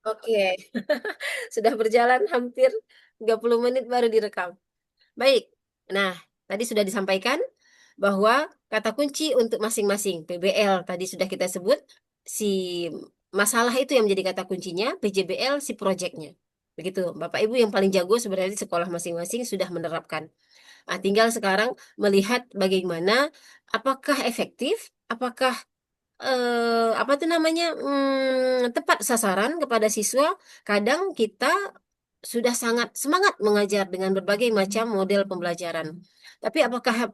Oke, sudah berjalan hampir 30 menit baru direkam. Baik, nah tadi sudah disampaikan bahwa kata kunci untuk masing-masing PBL tadi sudah kita sebut si masalah itu yang menjadi kata kuncinya, PJBL si proyeknya. Begitu, Bapak Ibu yang paling jago sebenarnya di sekolah masing-masing sudah menerapkan. Nah, tinggal sekarang melihat bagaimana apakah efektif, apakah apa tuh namanya tepat sasaran kepada siswa. Kadang kita sudah sangat semangat mengajar dengan berbagai macam model pembelajaran. Tapi apakah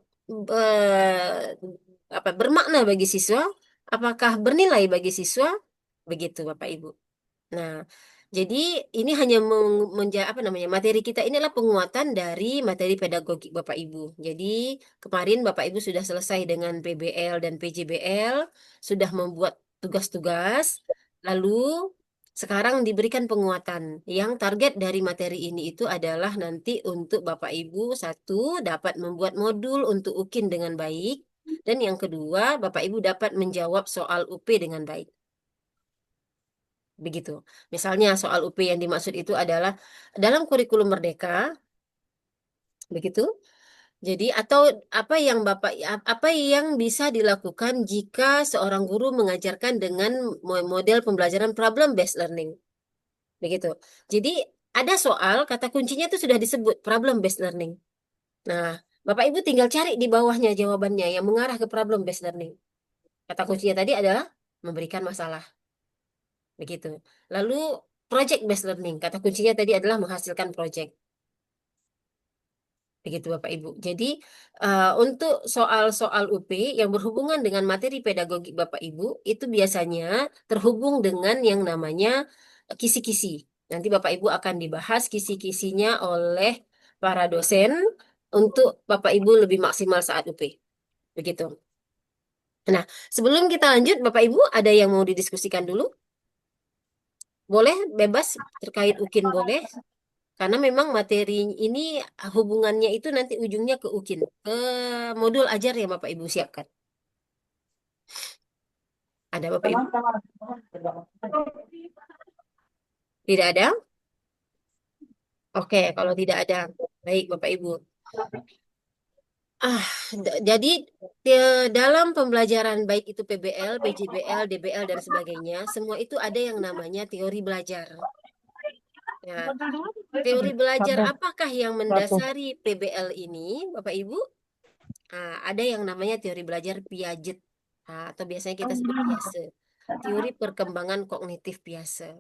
apa bermakna bagi siswa? Apakah bernilai bagi siswa? Begitu, Bapak Ibu. Nah, jadi ini hanya apa namanya materi kita ini adalah penguatan dari materi pedagogik Bapak Ibu. Jadi kemarin Bapak Ibu sudah selesai dengan PBL dan PJBL, sudah membuat tugas-tugas, lalu sekarang diberikan penguatan. Yang target dari materi ini itu adalah nanti untuk Bapak Ibu satu dapat membuat modul untuk UKIN dengan baik, dan yang kedua Bapak Ibu dapat menjawab soal UP dengan baik. Begitu. Misalnya soal UP yang dimaksud itu adalah dalam kurikulum Merdeka, begitu. Jadi atau apa yang bisa dilakukan jika seorang guru mengajarkan dengan model pembelajaran problem based learning, begitu. Jadi ada soal kata kuncinya itu sudah disebut problem based learning. Nah, Bapak Ibu tinggal cari di bawahnya jawabannya yang mengarah ke problem based learning. Kata kuncinya tadi adalah memberikan masalah, begitu. Lalu project based learning, kata kuncinya tadi adalah menghasilkan project. Begitu Bapak Ibu. Jadi untuk soal-soal UP yang berhubungan dengan materi pedagogi Bapak Ibu itu biasanya terhubung dengan yang namanya kisi-kisi. Nanti Bapak Ibu akan dibahas kisi-kisinya oleh para dosen untuk Bapak Ibu lebih maksimal saat UP. Begitu. Nah, sebelum kita lanjut Bapak Ibu ada yang mau didiskusikan dulu? Boleh bebas terkait UKIN boleh. Karena memang materi ini hubungannya itu nanti ujungnya ke UKIN, ke modul ajar yang Bapak Ibu siapkan. Ada Bapak Ibu? Tidak ada? Oke, kalau tidak ada. Baik Bapak Ibu. Ah, jadi dalam pembelajaran baik itu PBL, PJBL, DBL dan sebagainya, semua itu ada yang namanya teori belajar. Ya, teori belajar Satu, apakah yang satu. mendasari PBL ini, Bapak Ibu? Ada yang namanya teori belajar Piaget, atau biasanya kita sebut Piase, teori perkembangan kognitif Piase.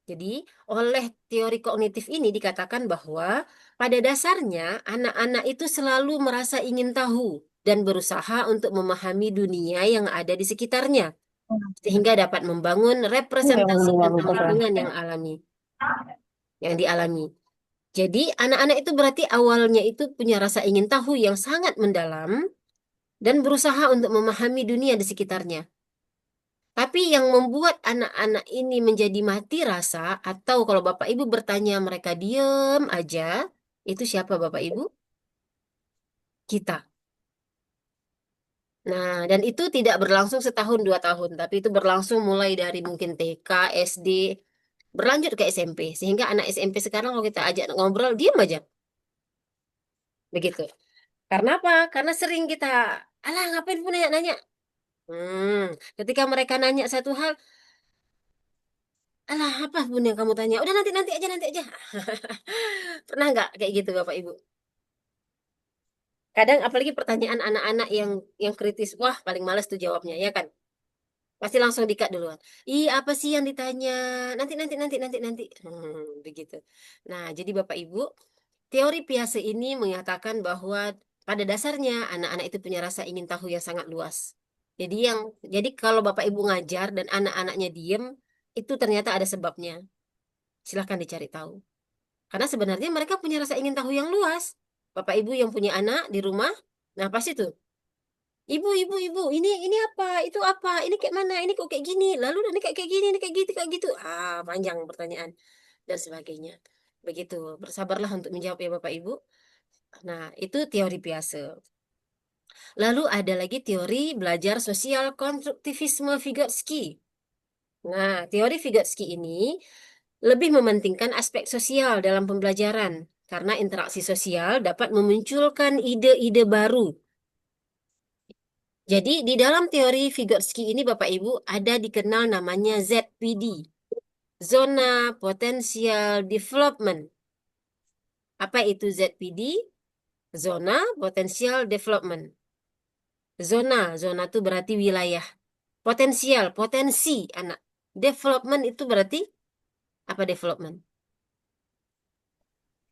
Jadi, oleh teori kognitif ini dikatakan bahwa pada dasarnya anak-anak itu selalu merasa ingin tahu dan berusaha untuk memahami dunia yang ada di sekitarnya, sehingga dapat membangun Ini yang representasi luar tentang biasa. lingkungan yang dialami. Jadi, anak-anak itu berarti awalnya itu punya rasa ingin tahu yang sangat mendalam dan berusaha untuk memahami dunia di sekitarnya. Tapi yang membuat anak-anak ini menjadi mati rasa, atau kalau Bapak Ibu bertanya mereka diam aja, itu siapa Bapak Ibu? Kita. Nah, dan itu tidak berlangsung setahun dua tahun, tapi itu berlangsung mulai dari mungkin TK, SD, berlanjut ke SMP. Sehingga anak SMP sekarang kalau kita ajak ngobrol, diam aja. Begitu. Karena apa? Karena sering kita, alah ngapain pun nanya-nanya. Ketika mereka nanya satu hal, alah, apa pun yang kamu tanya? Udah nanti aja, nanti aja. Pernah nggak kayak gitu Bapak Ibu? Kadang apalagi pertanyaan anak-anak yang kritis, wah paling males tuh jawabnya, ya kan? Pasti langsung dikat duluan. Ih, apa sih yang ditanya? Nanti. Begitu. Nah, jadi Bapak Ibu, teori Piaget ini mengatakan bahwa pada dasarnya anak-anak itu punya rasa ingin tahu yang sangat luas. Jadi kalau Bapak Ibu ngajar dan anak-anaknya diem, itu ternyata ada sebabnya. Silahkan dicari tahu. Karena sebenarnya mereka punya rasa ingin tahu yang luas. Bapak Ibu yang punya anak di rumah, nah pasti tuh. Ibu, ini apa? Itu apa? Ini kayak mana? Ini kok kayak gini? Lalu ini kayak gini, ini kayak gitu, kayak gitu. Panjang pertanyaan dan sebagainya. Begitu. Bersabarlah untuk menjawab ya Bapak Ibu. Nah, itu teori Piaget. Lalu ada lagi teori belajar sosial konstruktivisme Vygotsky. Nah, teori Vygotsky ini lebih mementingkan aspek sosial dalam pembelajaran karena interaksi sosial dapat memunculkan ide-ide baru. Jadi di dalam teori Vygotsky ini Bapak Ibu ada dikenal namanya ZPD, Zona Potensial Development. Apa itu ZPD? Zona Potensial Development. Zona itu berarti wilayah. Potensial, potensi anak. Development itu berarti apa development?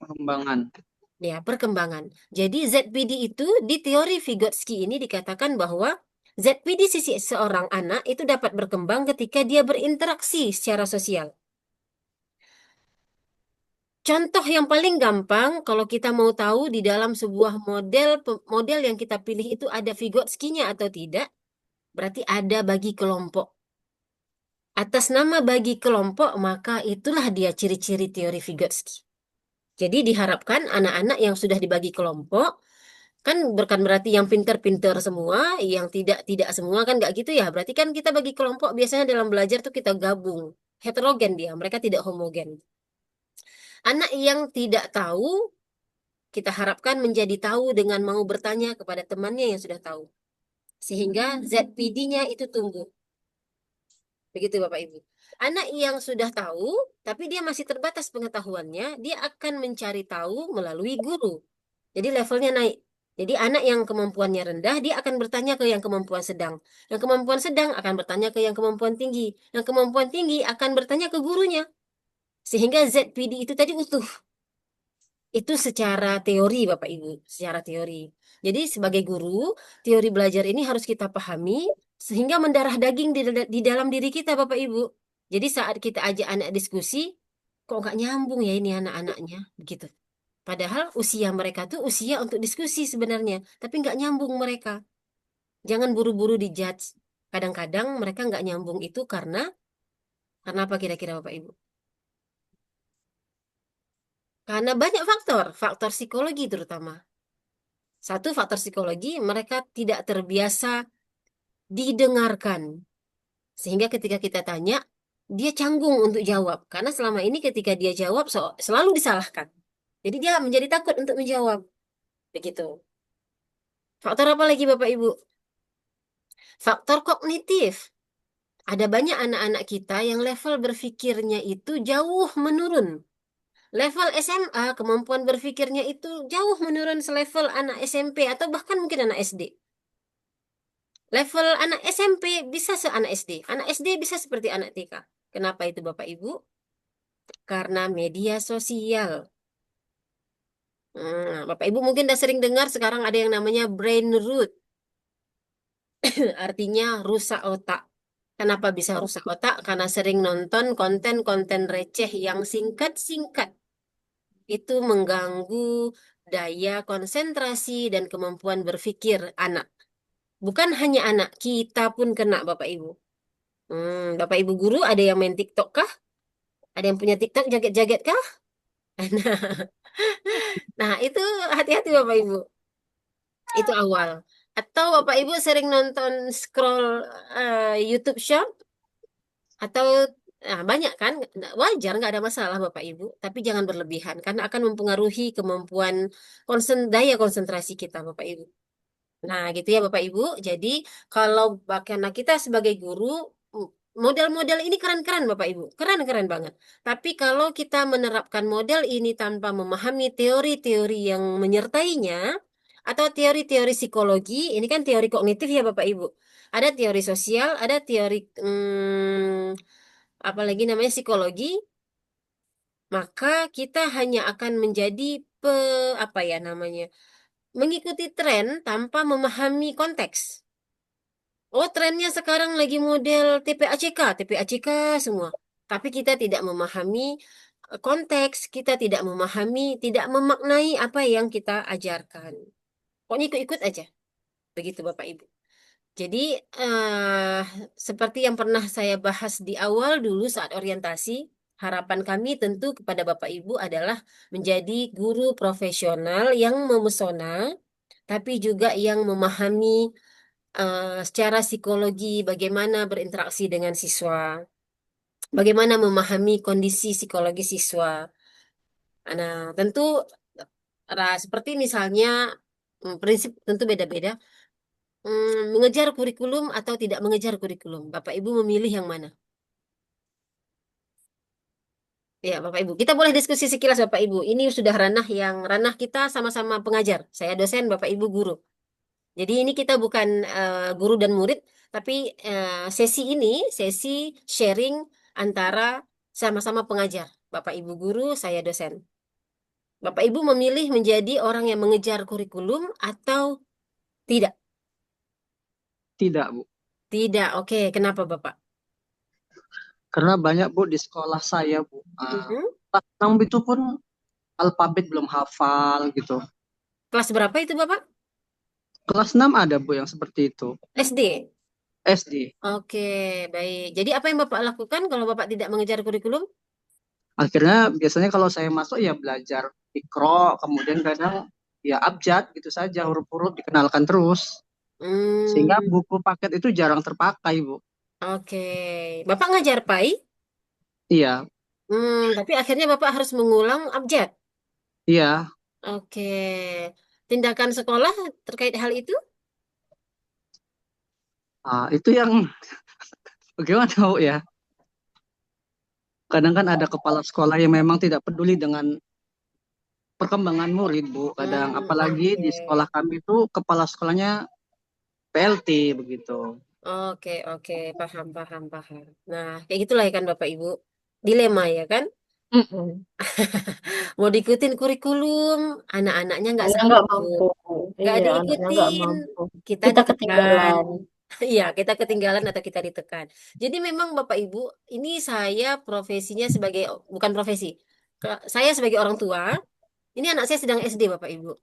Pengembangan. Ya, perkembangan. Jadi ZPD itu di teori Vygotsky ini dikatakan bahwa ZPD sisi seorang anak itu dapat berkembang ketika dia berinteraksi secara sosial. Contoh yang paling gampang kalau kita mau tahu di dalam sebuah model yang kita pilih itu ada Vygotsky-nya atau tidak, berarti ada bagi kelompok. Atas nama bagi kelompok, maka itulah dia ciri-ciri teori Vygotsky. Jadi diharapkan anak-anak yang sudah dibagi kelompok, kan bukan berarti yang pinter-pinter semua, yang tidak semua kan nggak gitu ya. Berarti kan kita bagi kelompok biasanya dalam belajar tuh kita gabung. Heterogen dia, mereka tidak homogen. Anak yang tidak tahu, kita harapkan menjadi tahu dengan mau bertanya kepada temannya yang sudah tahu. Sehingga ZPD-nya itu tumbuh. Begitu Bapak Ibu. Anak yang sudah tahu, tapi dia masih terbatas pengetahuannya, dia akan mencari tahu melalui guru. Jadi levelnya naik. Jadi anak yang kemampuannya rendah, dia akan bertanya ke yang kemampuan sedang. Yang kemampuan sedang akan bertanya ke yang kemampuan tinggi. Yang kemampuan tinggi akan bertanya ke gurunya. Sehingga ZPD itu tadi utuh. Itu secara teori, Bapak Ibu, secara teori. Jadi sebagai guru, teori belajar ini harus kita pahami sehingga mendarah daging di dalam diri kita, Bapak Ibu. Jadi saat kita ajak anak diskusi, kok nggak nyambung ya ini anak-anaknya, begitu. Padahal usia mereka tuh usia untuk diskusi sebenarnya, tapi nggak nyambung mereka. Jangan buru-buru dijudge. Kadang-kadang mereka nggak nyambung itu karena apa kira-kira Bapak Ibu? Karena banyak faktor, faktor psikologi terutama. Satu faktor psikologi, mereka tidak terbiasa didengarkan. Sehingga ketika kita tanya, dia canggung untuk jawab. Karena selama ini ketika dia jawab, selalu disalahkan. Jadi dia menjadi takut untuk menjawab. Begitu. Faktor apa lagi Bapak Ibu? Faktor kognitif. Ada banyak anak-anak kita yang level berpikirnya itu jauh menurun. Level SMA, kemampuan berpikirnya itu jauh menurun selevel anak SMP atau bahkan mungkin anak SD. Level anak SMP bisa seanak SD. Anak SD bisa seperti anak TK. Kenapa itu Bapak Ibu? Karena media sosial. Bapak Ibu mungkin udah sering dengar sekarang ada yang namanya brain rot. Artinya rusak otak. Kenapa bisa rusak otak? Karena sering nonton konten-konten receh yang singkat-singkat. Itu mengganggu daya konsentrasi dan kemampuan berpikir anak. Bukan hanya anak, kita pun kena Bapak Ibu. Bapak Ibu guru ada yang main TikTok kah? Ada yang punya TikTok jaget-jaget kah? Nah, itu hati-hati Bapak Ibu. Itu awal. Atau Bapak Ibu sering nonton scroll YouTube Shop atau banyak kan? Wajar nggak ada masalah Bapak Ibu, tapi jangan berlebihan karena akan mempengaruhi kemampuan daya konsentrasi kita Bapak Ibu. Nah, gitu ya Bapak Ibu. Jadi, kalau karena kita sebagai guru, m- model-model ini keren-keren Bapak Ibu. Keren-keren banget. Tapi kalau kita menerapkan model ini tanpa memahami teori-teori yang menyertainya, atau teori-teori psikologi, ini kan teori kognitif ya Bapak Ibu. Ada teori sosial, ada teori, apalagi namanya psikologi, maka kita hanya akan menjadi apa ya namanya, mengikuti tren tanpa memahami konteks. Oh, trennya sekarang lagi model TPACK, TPACK semua. Tapi kita tidak memahami konteks, kita tidak memahami, tidak memaknai apa yang kita ajarkan. Pokoknya ikut-ikut aja. Begitu Bapak Ibu. Jadi, eh, seperti yang pernah saya bahas di awal dulu saat orientasi, harapan kami tentu kepada Bapak Ibu adalah menjadi guru profesional yang memesona, tapi juga yang memahami secara psikologi bagaimana berinteraksi dengan siswa. bagaimana memahami kondisi psikologi siswa. Nah, tentu seperti misalnya prinsip tentu beda-beda. Mengejar kurikulum atau tidak mengejar kurikulum. Bapak Ibu memilih yang mana? Ya, Bapak Ibu. Kita boleh diskusi sekilas Bapak Ibu. Ini sudah ranah kita sama-sama pengajar. Saya dosen, Bapak Ibu guru. Jadi ini kita bukan guru dan murid, tapi sesi ini sesi sharing antara sama-sama pengajar. Bapak Ibu guru, saya dosen. Bapak Ibu memilih menjadi orang yang mengejar kurikulum atau tidak? Tidak, Bu. Tidak. Oke, kenapa Bapak? Karena banyak, Bu, di sekolah saya, Bu. Mhm. Kelas 6 itu pun alfabet belum hafal gitu. Kelas berapa itu Bapak? Kelas 6 ada, Bu, yang seperti itu. SD. SD. Oke, baik. Jadi apa yang Bapak lakukan kalau Bapak tidak mengejar kurikulum? Akhirnya biasanya kalau saya masuk ya belajar ikro, kemudian kadang ya abjad gitu saja, huruf-huruf dikenalkan terus. Sehingga Hmm, buku paket itu jarang terpakai, Bu. oke. Bapak ngajar PAI? Iya, Tapi akhirnya Bapak harus mengulang abjad. iya. Oke. Tindakan sekolah terkait hal itu? Itu yang bagaimana, Bu ya? Kadang kan ada kepala sekolah yang memang tidak peduli dengan perkembangan murid, Bu. Kadang apalagi Oke. di sekolah kami itu kepala sekolahnya PLT begitu. Oke, oke. Paham, paham, paham. Nah, kayak gitulah ya kan Bapak Ibu. Dilema ya kan? Mm-mm. Mau diikutin kurikulum, anak-anaknya nggak Saya nggak sanggup. mampu. Nggak Iya, anaknya nggak diikutin, mampu. kita Kita ditekan. ketinggalan. Iya, kita ketinggalan atau kita ditekan. Jadi memang Bapak Ibu, ini saya profesinya sebagai, bukan profesi. Saya sebagai orang tua, ini anak saya sedang SD Bapak Ibu.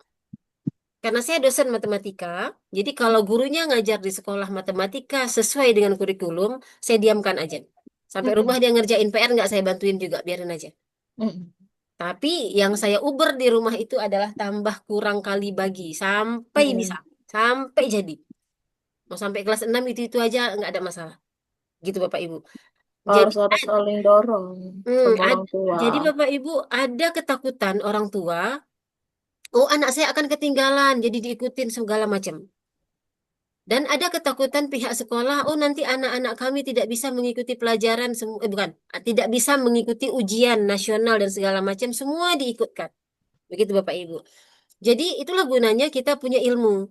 Karena saya dosen matematika, jadi kalau gurunya ngajar di sekolah matematika sesuai dengan kurikulum, saya diamkan aja. Sampai rumah Mm-mm. dia ngerjain PR, nggak saya bantuin juga, biarin aja. Mm-mm. Tapi yang saya uber di rumah itu adalah tambah kurang kali bagi, sampai bisa, Mm-mm. sampai jadi. Mau sampai kelas 6 itu aja nggak ada masalah. Gitu Bapak Ibu. Jadi, Harus harus saling dorong hmm, sama orang ad- tua. jadi Bapak Ibu ada ketakutan orang tua, oh anak saya akan ketinggalan, jadi diikutin segala macam. Dan ada ketakutan pihak sekolah, oh nanti anak-anak kami tidak bisa mengikuti pelajaran, bukan, tidak bisa mengikuti ujian nasional dan segala macam, semua diikutkan. Begitu Bapak Ibu. Jadi itulah gunanya kita punya ilmu.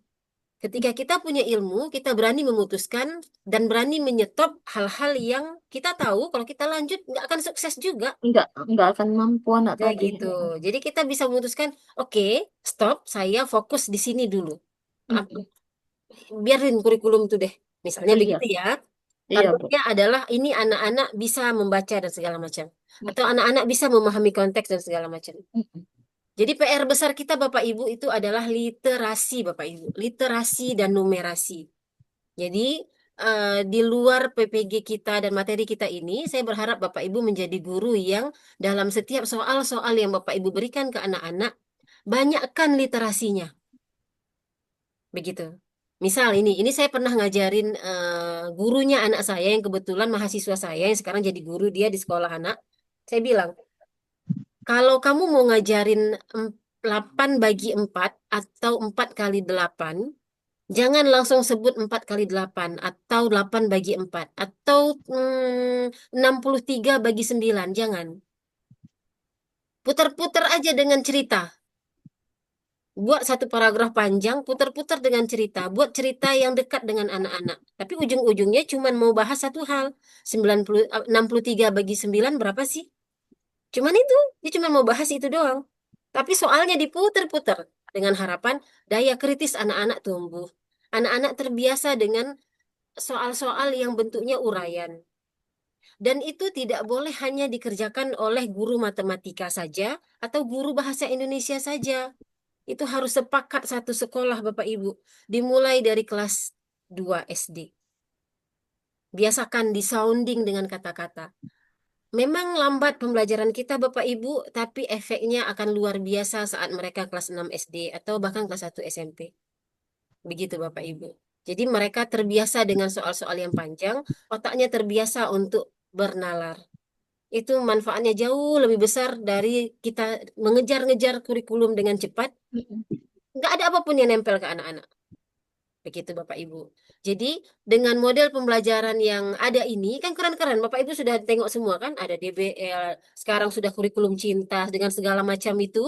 Ketika kita punya ilmu, kita berani memutuskan dan berani menyetop hal-hal yang kita tahu kalau kita lanjut nggak akan sukses juga. Nggak akan mampu anak Kayak tadi. gitu. Jadi kita bisa memutuskan, oke, stop, saya fokus di sini dulu. Mm-mm. Biarin kurikulum itu deh. Misalnya Iya, begitu ya. iya, Bu. Targetnya adalah ini anak-anak bisa membaca dan segala macam. Atau Mm-mm. anak-anak bisa memahami konteks dan segala macam. Mm-mm. Jadi PR besar kita Bapak Ibu itu adalah literasi Bapak Ibu. Literasi dan numerasi. Jadi di luar PPG kita dan materi kita ini, saya berharap Bapak Ibu menjadi guru yang dalam setiap soal-soal yang Bapak Ibu berikan ke anak-anak, banyakkan literasinya. Begitu. Misal ini saya pernah ngajarin gurunya anak saya yang kebetulan mahasiswa saya yang sekarang jadi guru dia di sekolah anak. Saya bilang, kalau kamu mau ngajarin 8 bagi 4 atau 4 kali 8, jangan langsung sebut 4 kali 8 atau 8 bagi 4 atau 63 bagi 9. Jangan. Putar-putar aja dengan cerita. Buat satu paragraf panjang, putar-putar dengan cerita. Buat cerita yang dekat dengan anak-anak. Tapi ujung-ujungnya cuma mau bahas satu hal. 63 bagi 9 berapa sih? Cuman itu. Dia cuma mau bahas itu doang. Tapi soalnya diputar-putar. Dengan harapan daya kritis anak-anak tumbuh. Anak-anak terbiasa dengan soal-soal yang bentuknya uraian. Dan itu tidak boleh hanya dikerjakan oleh guru matematika saja atau guru bahasa Indonesia saja. Itu harus sepakat satu sekolah Bapak Ibu. Dimulai dari kelas 2 SD. Biasakan disounding dengan kata-kata. Memang lambat pembelajaran kita Bapak Ibu, tapi efeknya akan luar biasa saat mereka kelas 6 SD atau bahkan kelas 1 SMP. Begitu Bapak Ibu. Jadi mereka terbiasa dengan soal-soal yang panjang, otaknya terbiasa untuk bernalar. itu manfaatnya jauh lebih besar dari kita mengejar-ngejar kurikulum dengan cepat. Nggak ada apapun yang nempel ke anak-anak. Begitu Bapak Ibu. Jadi dengan model pembelajaran yang ada ini kan keren-keren. Bapak Ibu sudah tengok semua kan? Ada DBL, sekarang sudah kurikulum cinta dengan segala macam itu.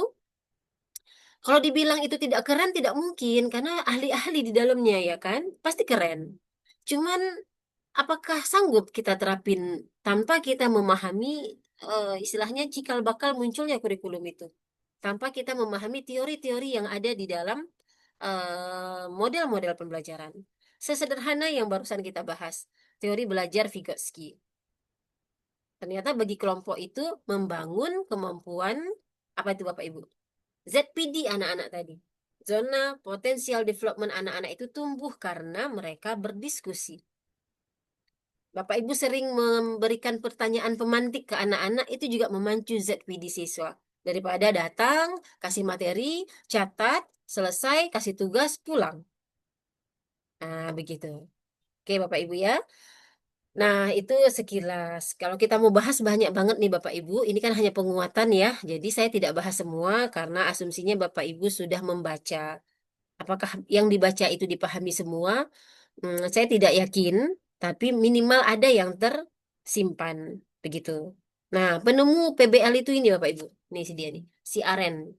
Kalau dibilang itu tidak keren, tidak mungkin karena ahli-ahli di dalamnya ya kan, pasti keren. Cuman apakah sanggup kita terapin tanpa kita memahami istilahnya cikal bakal munculnya kurikulum itu, tanpa kita memahami teori-teori yang ada di dalam model-model pembelajaran. Sesederhana yang barusan kita bahas, teori belajar Vygotsky. Ternyata bagi kelompok itu membangun kemampuan apa itu Bapak Ibu? ZPD anak-anak tadi. Zona potensial development anak-anak itu tumbuh karena mereka berdiskusi. Bapak Ibu sering memberikan pertanyaan pemantik ke anak-anak itu juga memacu ZPD siswa. Daripada datang, kasih materi, catat, selesai, kasih tugas, pulang. Nah, begitu. Oke, Bapak Ibu ya. Nah, itu sekilas. Kalau kita mau bahas banyak banget nih Bapak Ibu, ini kan hanya penguatan ya. Jadi saya tidak bahas semua karena asumsinya Bapak Ibu sudah membaca. Apakah yang dibaca itu dipahami semua? Saya tidak yakin, tapi minimal ada yang tersimpan. Begitu. Nah, penemu PBL itu ini Bapak Ibu. Nih si dia nih, si Aren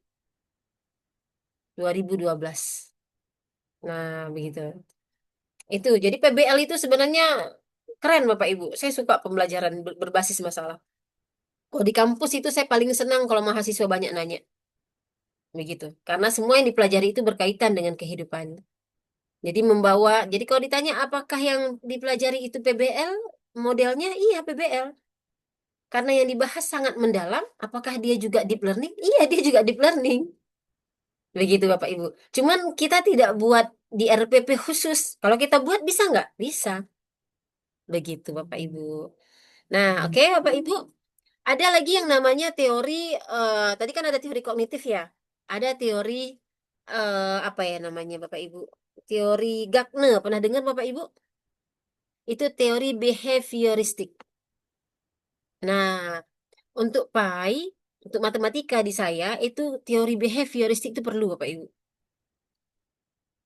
2012. Nah, begitu. Itu. Jadi PBL itu sebenarnya keren Bapak Ibu. Saya suka pembelajaran berbasis masalah. Kalau di kampus itu saya paling senang kalau mahasiswa banyak nanya. Begitu. Karena semua yang dipelajari itu berkaitan dengan kehidupan. Jadi jadi kalau ditanya apakah yang dipelajari itu PBL, modelnya iya PBL. Karena yang dibahas sangat mendalam, apakah dia juga deep learning? Iya, dia juga deep learning. Begitu Bapak Ibu. Cuman kita tidak buat di RPP khusus. Kalau kita buat bisa nggak? Bisa. Begitu Bapak Ibu. Nah, oke Bapak Ibu. Ada lagi yang namanya teori, tadi kan ada teori kognitif ya. Ada teori, apa ya namanya Bapak Ibu? Teori Gagne, pernah dengar Bapak Ibu? Itu teori behavioristik. Nah, untuk PAI, untuk matematika di saya, itu teori behavioristik itu perlu Bapak Ibu.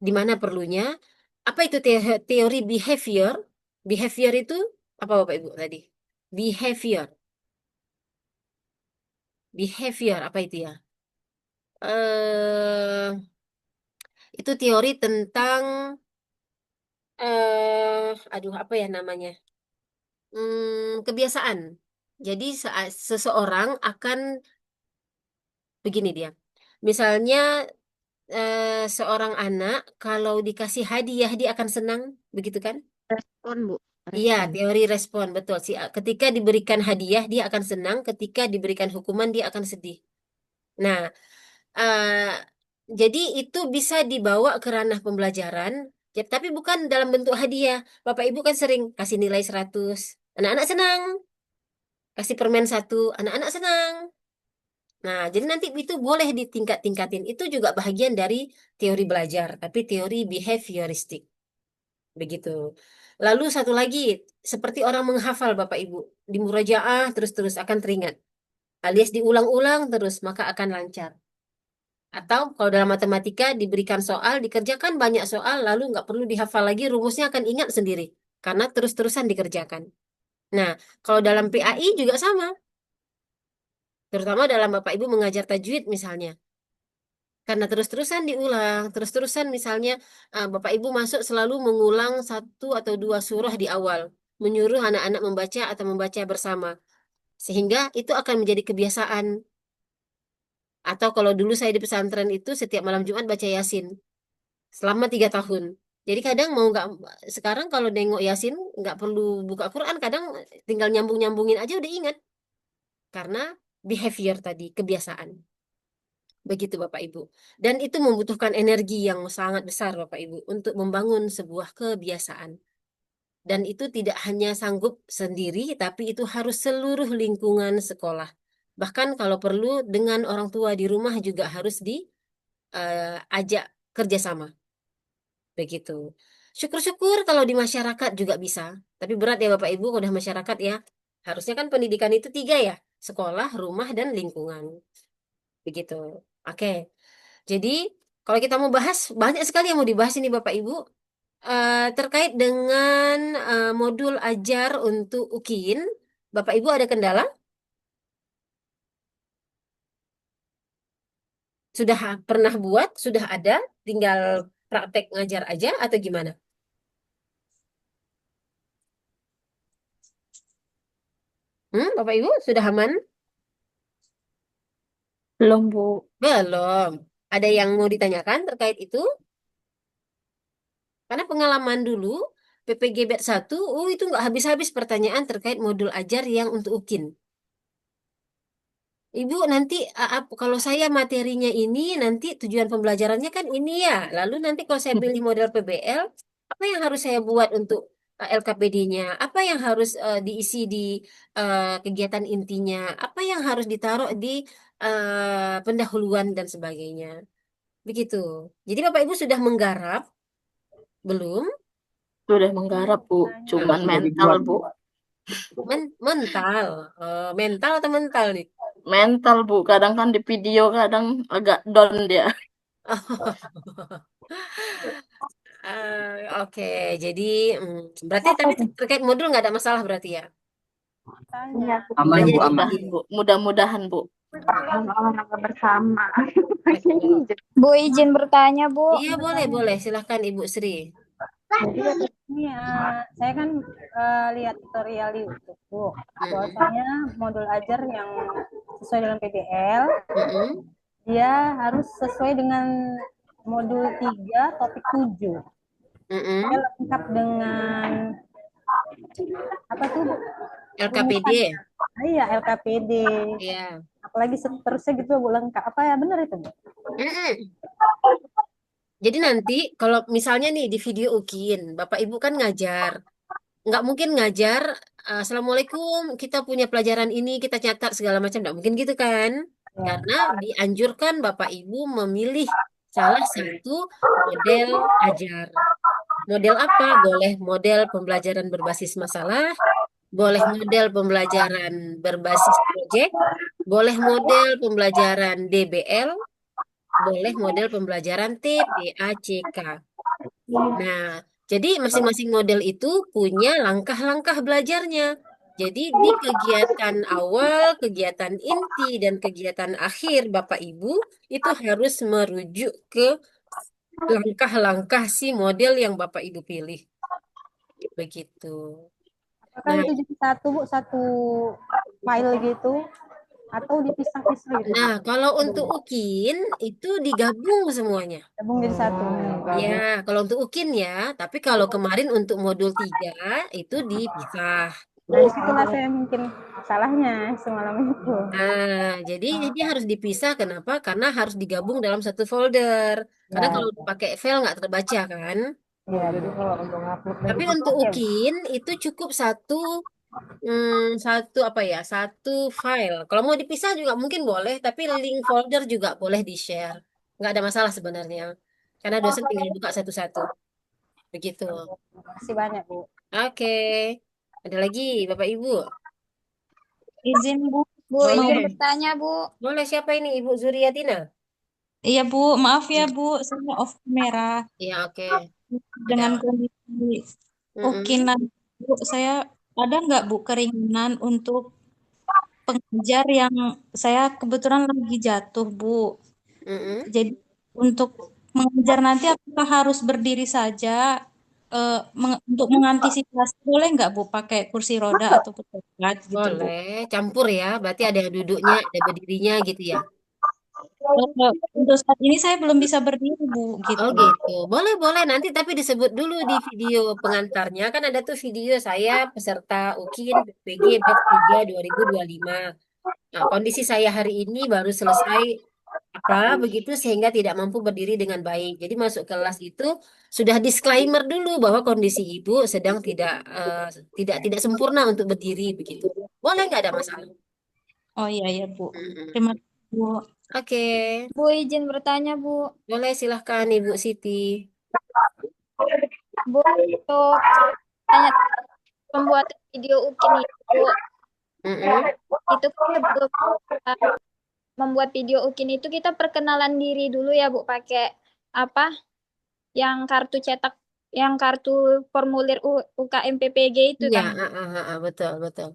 Di mana perlunya? Apa itu teori behavior? Behavior itu apa Bapak Ibu tadi? Behavior. Behavior, apa itu ya? eh itu teori tentang aduh apa ya namanya? Kebiasaan. Jadi seseorang akan begini dia. Misalnya seorang anak kalau dikasih hadiah dia akan senang, begitu kan? Respon, Bu. Iya, Respon. teori respon betul sih. Ketika diberikan hadiah dia akan senang, ketika diberikan hukuman dia akan sedih. Nah, eh, jadi itu bisa dibawa ke ranah pembelajaran, ya, tapi bukan dalam bentuk hadiah. Bapak Ibu kan sering kasih nilai 100, anak-anak senang. Kasih permen satu, anak-anak senang. Nah, jadi nanti itu boleh ditingkat-tingkatin. Itu juga bagian dari teori belajar, tapi teori behavioristik. Begitu. Lalu satu lagi, seperti orang menghafal Bapak Ibu. Di murajaah terus-terus akan teringat. Alias diulang-ulang terus, maka akan lancar. Atau kalau dalam matematika diberikan soal, dikerjakan banyak soal, lalu nggak perlu dihafal lagi, rumusnya akan ingat sendiri. Karena terus-terusan dikerjakan. Nah, kalau dalam PAI juga sama. Terutama dalam Bapak Ibu mengajar tajwid misalnya. Karena terus-terusan diulang, terus-terusan misalnya Bapak Ibu masuk selalu mengulang satu atau dua surah di awal. Menyuruh anak-anak membaca atau membaca bersama. Sehingga itu akan menjadi kebiasaan. Atau kalau dulu saya di pesantren itu setiap malam Jumat baca Yasin. Selama 3 tahun. Jadi kadang mau nggak sekarang kalau nengok Yasin nggak perlu buka Quran, kadang tinggal nyambung-nyambungin aja udah ingat karena behavior tadi kebiasaan. Begitu Bapak Ibu. Dan itu membutuhkan energi yang sangat besar Bapak Ibu untuk membangun sebuah kebiasaan. Dan itu tidak hanya sanggup sendiri, tapi itu harus seluruh lingkungan sekolah. Bahkan kalau perlu dengan orang tua di rumah juga harus diajak kerjasama. Begitu. Syukur-syukur kalau di masyarakat juga bisa. Tapi berat ya Bapak Ibu kalau udah masyarakat ya. Harusnya kan pendidikan itu 3 ya, sekolah, rumah, dan lingkungan. Begitu. Oke. Jadi kalau kita mau bahas, banyak sekali yang mau dibahas ini Bapak Ibu. Terkait dengan modul ajar untuk UKIN, Bapak Ibu ada kendala? Sudah pernah buat? Sudah ada? Tinggal praktek ngajar aja atau gimana? Bapak Ibu sudah aman? Belum, Bu. Belum. Ada yang mau ditanyakan terkait itu? Karena pengalaman dulu, PPG Batch 1, itu nggak habis-habis pertanyaan terkait modul ajar yang untuk UKIN. Ibu nanti kalau saya materinya ini nanti tujuan pembelajarannya kan ini ya. Lalu nanti kalau saya pilih model PBL, apa yang harus saya buat untuk LKPD-nya? Apa yang harus diisi di kegiatan intinya? Apa yang harus ditaruh di pendahuluan dan sebagainya? Begitu. Jadi Bapak Ibu sudah menggarap belum? Sudah menggarap, Bu. Sudah Cuman sudah mental, dibuat. Bu. Mental. Mental atau mental nih? Mental, Bu. Kadang kan di video, kadang agak down dia. Oke, jadi berarti tapi terkait modul nggak ada masalah berarti ya? Iya, Bu. Aman Hanya Bu, di aman. Mudah-mudahan, Bu. Mudah-mudahan, Bu. Olahraga bersama. Oke. Bu izin bertanya, Bu. Iya boleh silahkan Ibu Sri. Jadi ini saya kan lihat tutorial di YouTube, Bu. Bahwasanya modul ajar yang sesuai dengan PBL, Mm-mm. dia harus sesuai dengan modul 3 topik 7. Mm-mm. Dia lengkap dengan apa tuh, Bu? LKPD. Iya, LKPD. Iya. Apalagi seterusnya gitu, Bu, lengkap. Apa ya benar itu, Bu? Mm-mm. Jadi nanti kalau misalnya nih di video UKIN, Bapak Ibu kan ngajar. Nggak mungkin ngajar, Assalamualaikum, kita punya pelajaran ini, kita catat segala macam. Nggak mungkin gitu kan? Ya. Karena dianjurkan Bapak Ibu memilih salah satu model ajar. Model apa? Boleh model pembelajaran berbasis masalah, boleh model pembelajaran berbasis proyek, boleh model pembelajaran DBL, boleh model pembelajaran TPACK. Nah, jadi masing-masing model itu punya langkah-langkah belajarnya. Jadi di kegiatan awal, kegiatan inti, dan kegiatan akhir Bapak Ibu itu harus merujuk ke langkah-langkah si model yang Bapak Ibu pilih. Begitu. Apakah Nah, itu jadi satu, Bu, satu file gitu atau dipisah-pisah gitu? nah kalau untuk UKIN itu digabung semuanya. Gabung jadi satu. Ya, kalau untuk UKIN ya, tapi kalau kemarin untuk modul 3 itu dipisah. Nah, disitulah saya mungkin salahnya semalam itu. Nah, jadi dia harus dipisah. Kenapa? Karena harus digabung dalam satu folder. Karena Ya, kalau pakai file nggak terbaca kan. ya, jadi kalau untuk upload Tapi dari untuk ya, UKIN itu cukup satu apa ya, satu file. Kalau mau dipisah juga mungkin boleh, tapi link folder juga boleh di-share. Nggak ada masalah sebenarnya. Karena dosen tinggal buka satu-satu. Begitu. masih banyak, Bu. Oke. Ada lagi, Bapak Ibu? Izin, Bu. Bu izin Boleh. bertanya, Bu. Boleh siapa ini? Ibu Zuriatina? Iya Bu, maaf ya Bu, saya off kamera Iya, oke. dengan Ada. kondisi Mm-mm. ukinan Bu. Saya ada nggak Bu keringanan untuk pengajar yang saya kebetulan lagi jatuh Bu. Mm-mm. Jadi untuk mengajar nanti apakah harus berdiri saja untuk mengantisipasi boleh nggak Bu pakai kursi roda atau berat gitu Bu? Boleh, campur ya. Berarti ada yang duduknya, ada berdirinya gitu ya. Untuk saat ini saya belum bisa berdiri Bu Oh gitu. gitu. Boleh, boleh. Nanti tapi disebut dulu di video pengantarnya. Kan ada tuh video saya peserta UKIN PPG Batch 3 2025. Nah, kondisi saya hari ini baru selesai apa begitu sehingga tidak mampu berdiri dengan baik. Jadi masuk kelas itu sudah disclaimer dulu bahwa kondisi ibu sedang tidak sempurna untuk berdiri begitu. Boleh nggak ada masalah. Oh iya ya Bu. Mm-mm. Terima kasih Bu. Oke, Bu izin bertanya, Bu. boleh silahkan Ibu Siti. Bu, untuk tanya pembuatan video UKIN itu, Bu, Mm-mm. Itu kan sebelum kita membuat video Ukin itu kita perkenalan diri dulu ya Bu, pakai apa? Yang kartu cetak, yang kartu formulir UKM PPG itu Iya, kan Bu. betul, betul.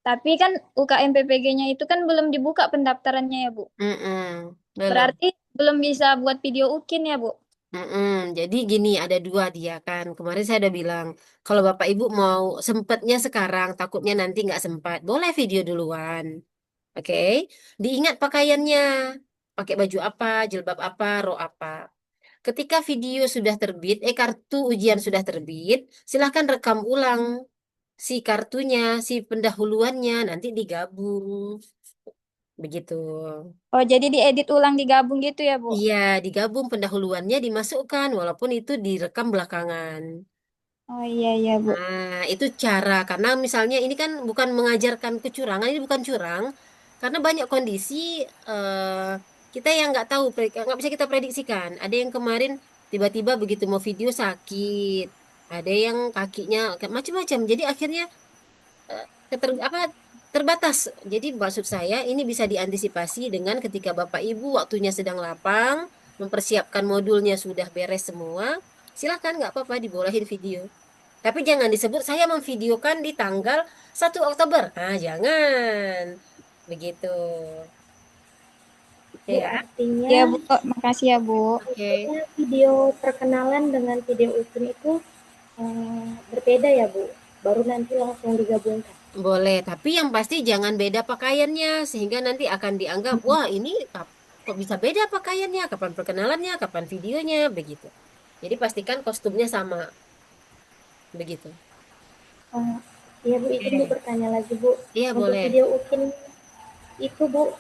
Tapi kan UKM PPG-nya itu kan belum dibuka pendaftarannya ya Bu. Mm-mm. Belum. Berarti belum bisa buat video Ukin ya Bu. Jadi gini, ada dua dia kan. Kemarin saya udah bilang, kalau Bapak Ibu mau sempatnya sekarang, takutnya nanti nggak sempat. Boleh video duluan. Oke, diingat pakaiannya. Pakai baju apa, jilbab apa, rok apa. Ketika video sudah terbit, kartu ujian sudah terbit, silahkan rekam ulang si kartunya, si pendahuluannya, nanti digabung. Begitu. Oh, jadi diedit ulang digabung gitu ya Bu. Iya, digabung pendahuluannya dimasukkan, walaupun itu direkam belakangan. Oh iya iya Bu. Nah, itu cara. Karena misalnya ini kan bukan mengajarkan kecurangan, ini bukan curang. Karena banyak kondisi kita yang nggak tahu, nggak bisa kita prediksikan. Ada yang kemarin tiba-tiba begitu mau video sakit, ada yang kakinya macam-macam. Jadi akhirnya apa terbatas. Jadi maksud saya ini bisa diantisipasi dengan ketika Bapak Ibu waktunya sedang lapang, mempersiapkan modulnya sudah beres semua, silahkan nggak apa-apa dibolehin video. Tapi jangan disebut saya memvideokan di tanggal 1 Oktober. Nah, jangan. Begitu. Bu, Ya. artinya Ya Bu, makasih ya Bu. Oke. video perkenalan dengan video Ukin itu berbeda ya Bu? Baru nanti langsung digabungkan. Boleh, tapi yang pasti jangan beda pakaiannya sehingga nanti akan dianggap, wah ini kok bisa beda pakaiannya, kapan perkenalannya, kapan videonya, begitu. Jadi pastikan kostumnya sama, begitu. Iya Bu, izin Bu bertanya lagi Bu. Iya, Untuk boleh. video Ukin itu Bu,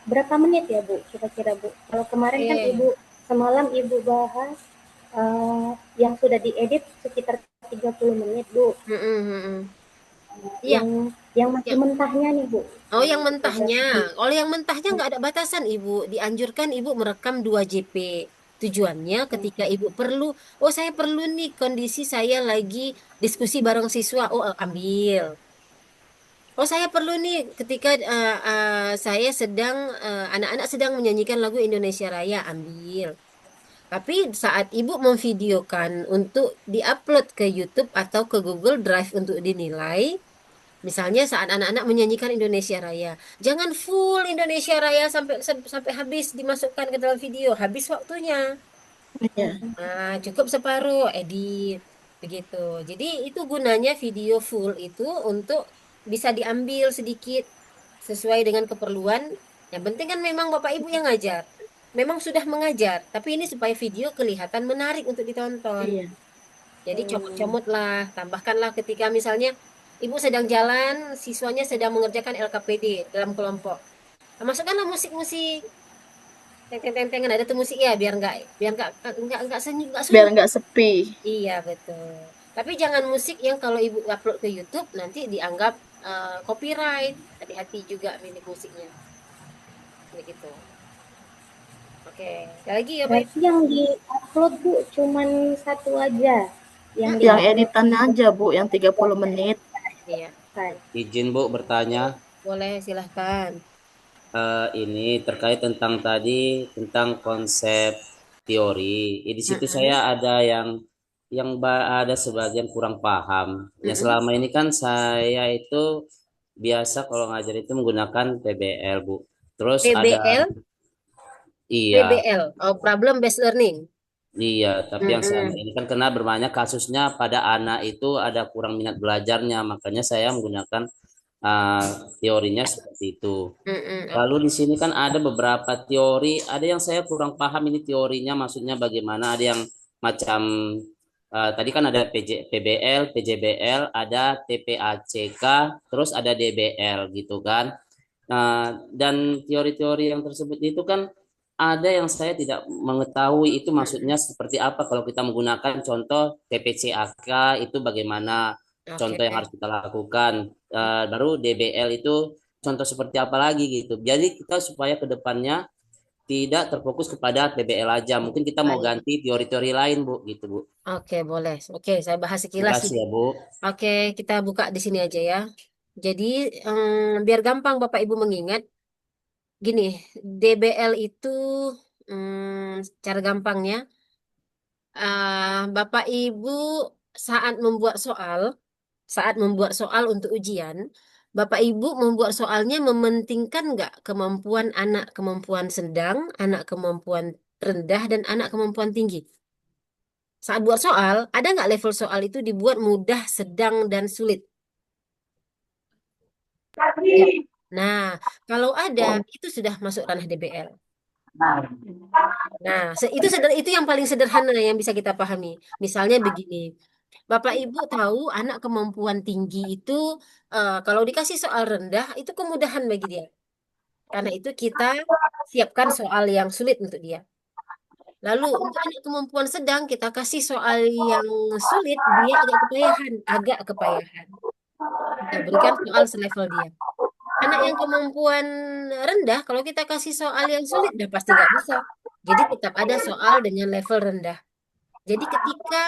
berapa menit ya Bu kira-kira Bu? Kalau kemarin kan Oke. Ibu semalam Ibu bahas yang sudah diedit sekitar 30 menit Bu. Iya. Yang masih Ya. mentahnya nih Bu. Oh, yang mentahnya. Kalau yang mentahnya nggak ada batasan, Ibu. Dianjurkan Ibu merekam 2 JP. Tujuannya ketika Ibu perlu, oh saya perlu nih kondisi saya lagi diskusi bareng siswa, oh ambil. Oh saya perlu nih ketika saya sedang anak-anak sedang menyanyikan lagu Indonesia Raya, ambil. Tapi saat Ibu memvideokan untuk diupload ke YouTube atau ke Google Drive untuk dinilai, misalnya saat anak-anak menyanyikan Indonesia Raya, jangan full Indonesia Raya sampai habis dimasukkan ke dalam video, habis waktunya. Iya. Nah, cukup separuh edit begitu. Jadi itu gunanya video full itu untuk bisa diambil sedikit sesuai dengan keperluan. Yang penting kan memang Bapak Ibu yang ngajar. Memang sudah mengajar, tapi ini supaya video kelihatan menarik untuk ditonton. Iya. Jadi comot-comot lah, tambahkanlah ketika misalnya ibu sedang jalan, siswanya sedang mengerjakan LKPD dalam kelompok. Nah, masukkanlah musik-musik, teng-teng-tengan ada tuh musik ya, biar nggak Biar sunyi. nggak sepi. Iya betul. Tapi jangan musik yang kalau ibu upload ke YouTube nanti dianggap copyright. Hati-hati juga milik musiknya. Begitu. Oke, ada lagi ya Pak? Berarti yang di-upload Bu cuman satu aja. Yang di-upload editannya aja Bu, yang 30 menit. Iya, kan. Izin Bu bertanya, boleh silahkan. ini terkait tentang tadi tentang konsep teori. Di situ saya ada ada sebagian kurang paham. Ya selama ini kan saya itu biasa kalau ngajar itu menggunakan PBL Bu. Terus ada PBL, iya. PBL, problem based learning. Iya, tapi yang selama ini kan karena berbanyak kasusnya pada anak itu ada kurang minat belajarnya, makanya saya menggunakan teorinya seperti itu. Lalu di sini kan ada beberapa teori, ada yang saya kurang paham ini teorinya maksudnya bagaimana, ada yang macam tadi kan ada PBL, PJBL, ada TPACK, terus ada DBL gitu kan. Nah, dan teori-teori yang tersebut itu kan ada yang saya tidak mengetahui itu maksudnya seperti apa kalau kita menggunakan contoh TPCAK itu bagaimana contoh yang harus kita lakukan. Baru DBL itu contoh seperti apa lagi gitu. Jadi kita supaya ke depannya tidak terfokus kepada PBL aja. Mungkin kita mau ganti teori-teori lain, Bu, gitu, Bu. Oke, boleh. Oke, saya bahas Terima sekilas. kasih ya, Bu. Oke, kita buka di sini aja ya. Jadi biar gampang Bapak Ibu mengingat, gini, DBL itu cara gampangnya, Bapak Ibu saat membuat soal, untuk ujian, Bapak Ibu membuat soalnya mementingkan nggak kemampuan anak kemampuan sedang, anak kemampuan rendah, dan anak kemampuan tinggi. Saat buat soal, ada nggak level soal itu dibuat mudah, sedang, dan sulit? Ya. Nah, kalau ada, itu sudah masuk ranah DBL. Nah, itu yang paling sederhana yang bisa kita pahami. Misalnya begini, Bapak Ibu tahu anak kemampuan tinggi itu kalau dikasih soal rendah itu kemudahan bagi dia. Karena itu kita siapkan soal yang sulit untuk dia. Lalu untuk anak kemampuan sedang kita kasih soal yang sulit, dia agak kepayahan. Kita berikan soal selevel dia. Anak yang kemampuan rendah, kalau kita kasih soal yang sulit, udah pasti nggak bisa. Jadi tetap ada soal dengan level rendah. Jadi ketika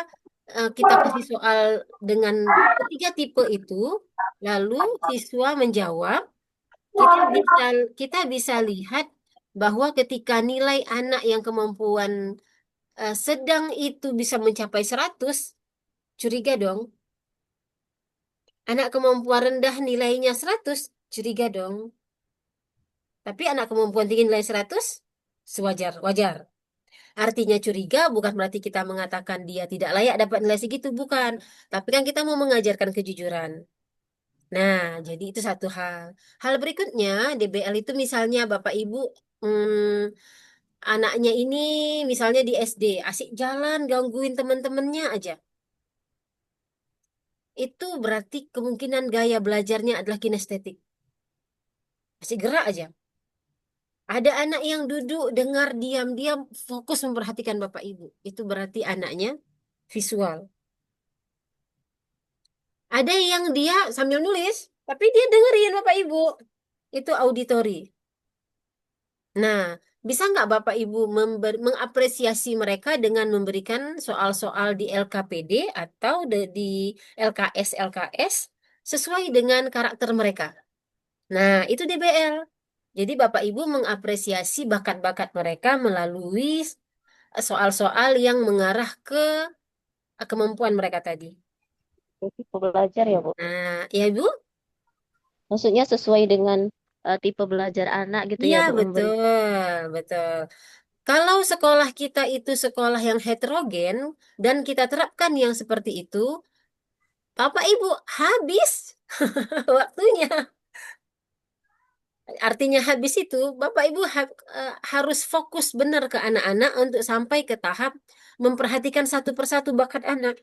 kita kasih soal dengan ketiga tipe itu, lalu siswa menjawab, kita bisa lihat bahwa ketika nilai anak yang kemampuan sedang itu bisa mencapai 100, curiga dong. Anak kemampuan rendah nilainya 100, curiga dong. Tapi anak kemampuan tinggi nilai 100, wajar. Artinya curiga bukan berarti kita mengatakan dia tidak layak dapat nilai segitu, bukan. Tapi kan kita mau mengajarkan kejujuran. Nah, jadi itu satu hal. Hal berikutnya, DBL itu misalnya Bapak Ibu, anaknya ini misalnya di SD, asik jalan, gangguin teman-temannya aja. Itu berarti kemungkinan gaya belajarnya adalah kinestetik. Asik gerak aja. Ada anak yang duduk, dengar, diam-diam, fokus memperhatikan Bapak Ibu. Itu berarti anaknya visual. Ada yang dia sambil nulis, tapi dia dengerin Bapak Ibu. Itu auditori. Nah, bisa nggak Bapak Ibu mengapresiasi mereka dengan memberikan soal-soal di LKPD atau di LKS sesuai dengan karakter mereka? Nah, itu DBL. Jadi Bapak Ibu mengapresiasi bakat-bakat mereka melalui soal-soal yang mengarah ke kemampuan mereka tadi. Tipe belajar ya, Bu. Nah, ya Bu? Maksudnya sesuai dengan tipe belajar anak gitu Iya, ya, Bu. betul. Kalau sekolah kita itu sekolah yang heterogen dan kita terapkan yang seperti itu, Bapak Ibu habis waktunya. Artinya habis itu, Bapak Ibu harus fokus benar ke anak-anak untuk sampai ke tahap memperhatikan satu persatu bakat anak.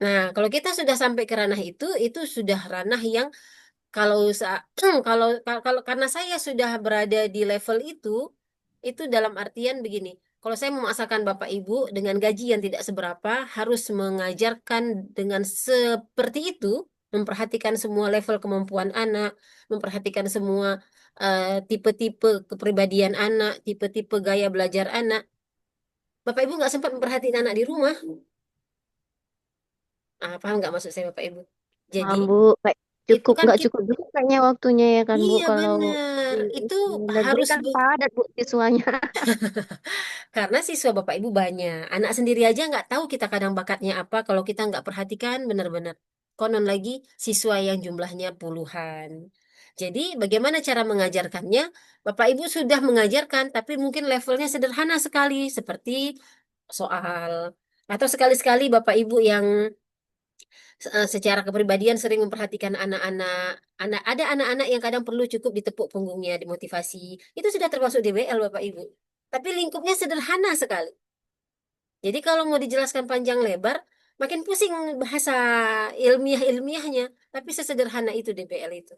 Nah, kalau kita sudah sampai ke ranah itu sudah ranah yang kalau kalau kalau karena saya sudah berada di level itu dalam artian begini. Kalau saya memaksakan Bapak Ibu dengan gaji yang tidak seberapa harus mengajarkan dengan seperti itu, memperhatikan semua level kemampuan anak, memperhatikan semua tipe-tipe kepribadian anak, tipe-tipe gaya belajar anak. Bapak Ibu nggak sempat memperhatikan anak di rumah. Paham nggak maksud saya Bapak Ibu? Jadi Paham, Bu. Kayak itu kan nggak cukup juga kayaknya waktunya ya kan, Bu, iya kalau benar. di Itu negeri harus kan padat, Bu, siswanya. karena siswa Bapak Ibu banyak. Anak sendiri aja nggak tahu kita kadang bakatnya apa kalau kita nggak perhatikan benar-benar. Konon lagi siswa yang jumlahnya puluhan. Jadi bagaimana cara mengajarkannya? Bapak Ibu sudah mengajarkan, tapi mungkin levelnya sederhana sekali seperti soal. Atau sekali-sekali Bapak Ibu yang secara kepribadian sering memperhatikan ada anak-anak yang kadang perlu cukup ditepuk punggungnya, dimotivasi. Itu sudah termasuk DBL Bapak Ibu. Tapi lingkupnya sederhana sekali. Jadi kalau mau dijelaskan panjang lebar, makin pusing bahasa ilmiahnya. Tapi sesederhana itu DBL itu.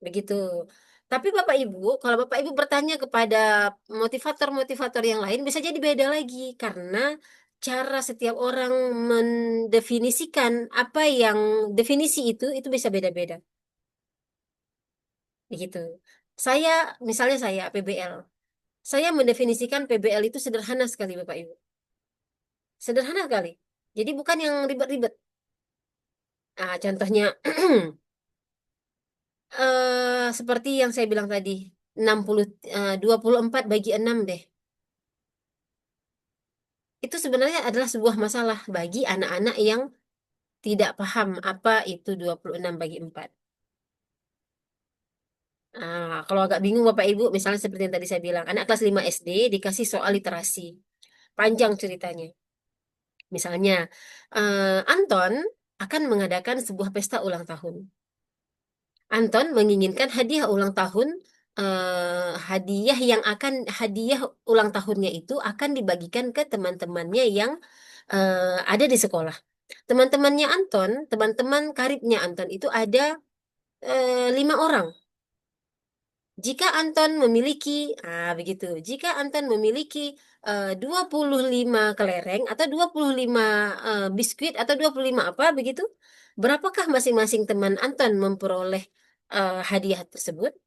Begitu. Tapi Bapak Ibu, kalau Bapak Ibu bertanya kepada motivator-motivator yang lain, bisa jadi beda lagi. Karena cara setiap orang mendefinisikan apa yang definisi itu bisa beda-beda. Begitu. Saya, misalnya saya PBL. Saya mendefinisikan PBL itu sederhana sekali Bapak Ibu. Sederhana sekali. Jadi bukan yang ribet-ribet. Contohnya seperti yang saya bilang tadi, 60 24 bagi 6 deh. Itu sebenarnya adalah sebuah masalah bagi anak-anak yang tidak paham apa itu 26 bagi 4. Kalau agak bingung Bapak Ibu, misalnya seperti yang tadi saya bilang, anak kelas 5 SD dikasih soal literasi. Panjang ceritanya. Misalnya, Anton akan mengadakan sebuah pesta ulang tahun. Anton menginginkan hadiah ulang tahun, hadiah ulang tahunnya itu akan dibagikan ke teman-temannya yang ada di sekolah. Teman-temannya Anton, teman-teman karibnya Anton itu ada 5 orang. Jika Anton memiliki, begitu. Jika Anton memiliki 25 kelereng atau 25 biskuit atau 25 apa begitu, berapakah masing-masing teman Anton memperoleh hadiah tersebut?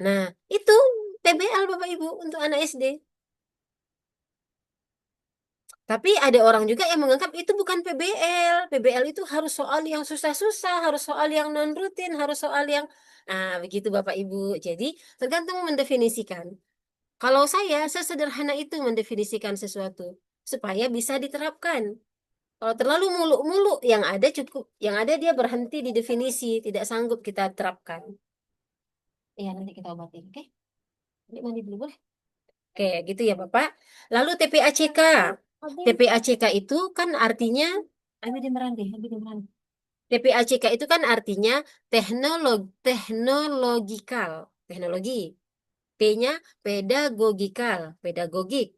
Nah, itu TBL Bapak Ibu untuk anak SD. Tapi ada orang juga yang menganggap itu bukan PBL. PBL itu harus soal yang susah-susah, harus soal yang non-rutin, harus soal yang begitu Bapak Ibu. Jadi tergantung mendefinisikan. Kalau saya sesederhana itu mendefinisikan sesuatu supaya bisa diterapkan. Kalau terlalu muluk-muluk yang ada cukup, yang ada dia berhenti di definisi, tidak sanggup kita terapkan. Iya, nanti kita obatin, oke? Nanti mandi dulu boleh? Oke, gitu ya Bapak. Lalu TPACK. TPACK itu kan artinya, TPACK itu kan artinya teknologikal, teknologi. P-nya pedagogikal, pedagogik.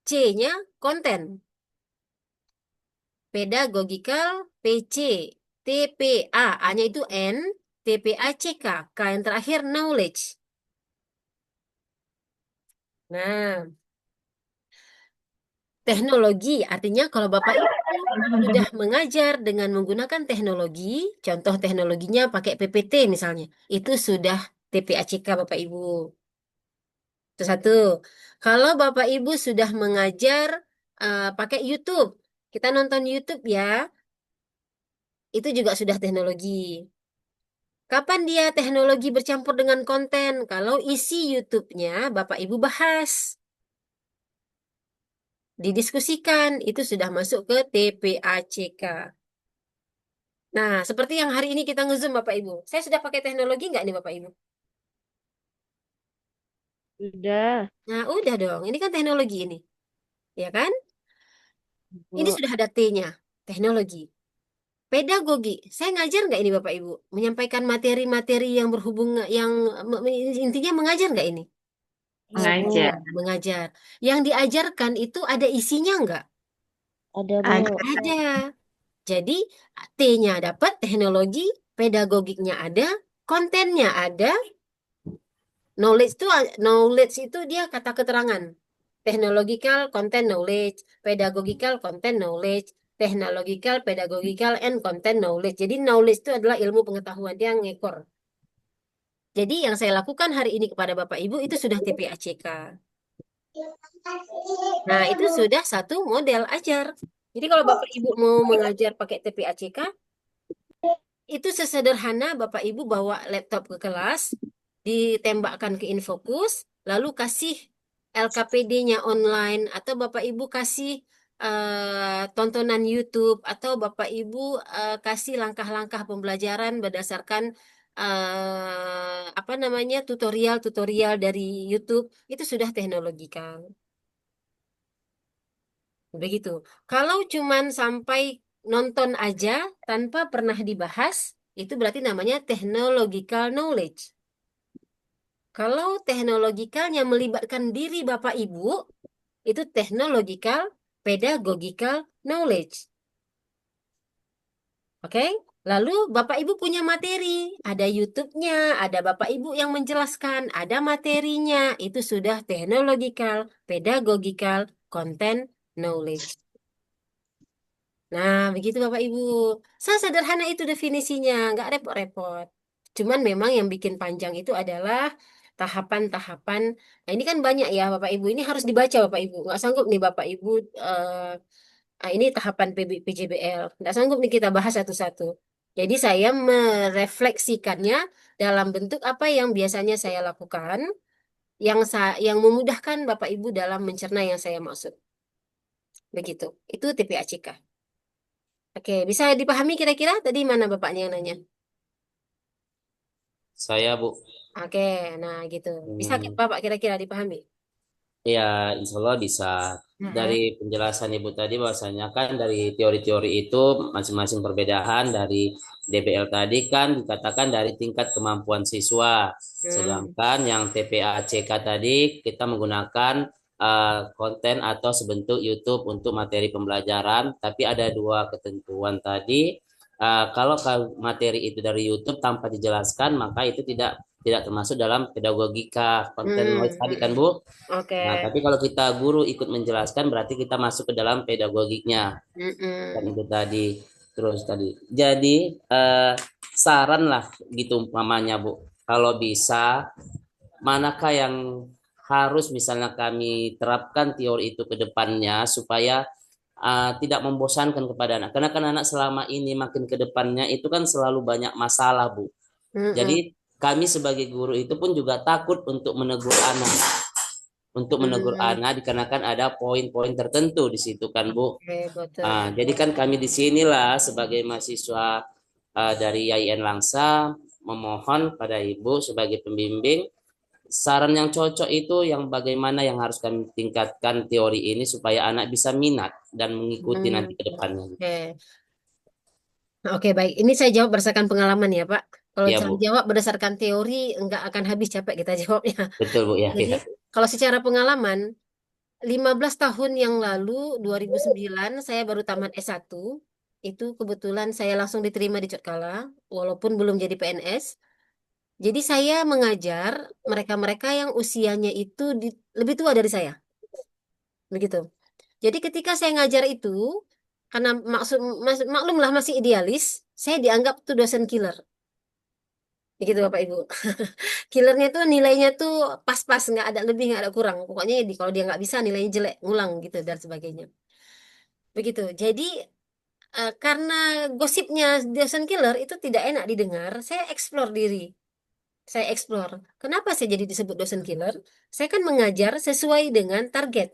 C-nya konten. Pedagogikal, PC, TPA, A-nya itu N, TPACK, K yang terakhir knowledge. Nah, teknologi artinya kalau Bapak Ibu sudah mengajar dengan menggunakan teknologi, contoh teknologinya pakai PPT misalnya, itu sudah TPACK Bapak Ibu. Itu satu. Kalau Bapak Ibu sudah mengajar pakai YouTube, kita nonton YouTube ya, itu juga sudah teknologi. Kapan dia teknologi bercampur dengan konten? Kalau isi YouTube-nya Bapak Ibu bahas, didiskusikan, itu sudah masuk ke TPACK. Nah, seperti yang hari ini kita nge-Zoom Bapak Ibu. Saya sudah pakai teknologi nggak nih Bapak Ibu? Sudah. Nah, udah dong. Ini kan teknologi ini. Ya kan? Ini Bu. sudah ada T-nya. Teknologi. Pedagogi. Saya ngajar nggak ini Bapak Ibu? Menyampaikan materi-materi yang berhubung, yang intinya mengajar nggak ini? Mengajar. Mengajar. Yang diajarkan itu ada isinya nggak? Ada, Bu. Ada. Jadi T-nya dapat teknologi, pedagogiknya ada, kontennya ada, knowledge itu dia kata keterangan. Technological, content, knowledge, pedagogical, content, knowledge, technological, pedagogical, and content, knowledge. Jadi knowledge itu adalah ilmu pengetahuan, dia ngekor. Jadi yang saya lakukan hari ini kepada Bapak Ibu itu sudah TPACK. Nah, itu sudah satu model ajar. Jadi kalau Bapak Ibu mau mengajar pakai TPACK, itu sesederhana Bapak Ibu bawa laptop ke kelas, ditembakkan ke Infocus, lalu kasih LKPD-nya online, atau Bapak Ibu kasih tontonan YouTube, atau Bapak Ibu kasih langkah-langkah pembelajaran berdasarkan apa namanya tutorial-tutorial dari YouTube, itu sudah teknologikal. Begitu. Kalau cuman sampai nonton aja tanpa pernah dibahas, itu berarti namanya technological knowledge. Kalau teknologikalnya melibatkan diri Bapak Ibu, itu technological pedagogical knowledge. Oke? Lalu Bapak Ibu punya materi, ada YouTube-nya, ada Bapak Ibu yang menjelaskan, ada materinya, itu sudah technological pedagogical content knowledge. Nah, begitu Bapak Ibu. Sederhana itu definisinya, nggak repot-repot. Cuman memang yang bikin panjang itu adalah tahapan-tahapan. Nah, ini kan banyak ya Bapak Ibu. Ini harus dibaca Bapak Ibu. Nggak sanggup nih Bapak Ibu Ini tahapan PJBL. Nggak sanggup nih kita bahas satu-satu. Jadi saya merefleksikannya dalam bentuk apa yang biasanya saya lakukan, yang memudahkan Bapak Ibu dalam mencerna yang saya maksud. Begitu. Itu TPACK. Oke, bisa dipahami kira-kira tadi mana Bapaknya yang nanya? Saya, Bu. Oke, nah gitu. Bisa Bapak kira-kira dipahami? Ya, insya Allah bisa. Dari penjelasan Ibu tadi bahwasanya kan dari teori-teori itu masing-masing perbedaan dari DBL tadi kan dikatakan dari tingkat kemampuan siswa. Sedangkan yang TPACK tadi kita menggunakan konten atau sebentuk YouTube untuk materi pembelajaran, tapi ada dua ketentuan tadi. Kalau materi itu dari YouTube tanpa dijelaskan, maka itu tidak termasuk dalam pedagogika konten knowledge tadi kan, Bu? Oke. Nah, tapi kalau kita guru ikut menjelaskan berarti kita masuk ke dalam pedagogiknya. Kan itu tadi. Terus tadi. Jadi saran lah gitu umpamanya, Bu. Kalau bisa, manakah yang harus misalnya kami terapkan teori itu ke depannya supaya tidak membosankan kepada anak. Karena kan anak selama ini makin ke depannya itu kan selalu banyak masalah, Bu. Jadi kami sebagai guru itu pun juga takut untuk menegur anak. Untuk menegur anak dikarenakan ada poin-poin tertentu di situ kan, Bu. Jadi kan kami di sinilah sebagai mahasiswa dari YIN Langsa memohon pada Ibu sebagai pembimbing saran yang cocok itu yang bagaimana yang harus kami tingkatkan teori ini supaya anak bisa minat dan mengikuti nanti ke depannya. Oke, baik. Ini saya jawab berdasarkan pengalaman ya, Pak. Kalau Ya, saya Bu. jawab berdasarkan teori, enggak akan habis capek kita jawabnya. Betul, Bu, ya. Jadi, kalau secara pengalaman, 15 tahun yang lalu, 2009, saya baru tamat S1. Itu kebetulan saya langsung diterima di Cotkala, walaupun belum jadi PNS. Jadi saya mengajar mereka-mereka yang usianya itu lebih tua dari saya. Begitu. Jadi ketika saya ngajar itu, karena maklumlah masih idealis, saya dianggap tuh dosen killer. Begitu Bapak Ibu. Killernya tuh nilainya tuh pas-pas, nggak ada lebih, nggak ada kurang. Pokoknya kalau dia nggak bisa nilainya jelek, ngulang gitu dan sebagainya. Begitu. Jadi karena gosipnya dosen killer itu tidak enak didengar, saya explore diri. Saya explore. Kenapa saya jadi disebut dosen killer? Saya kan mengajar sesuai dengan target,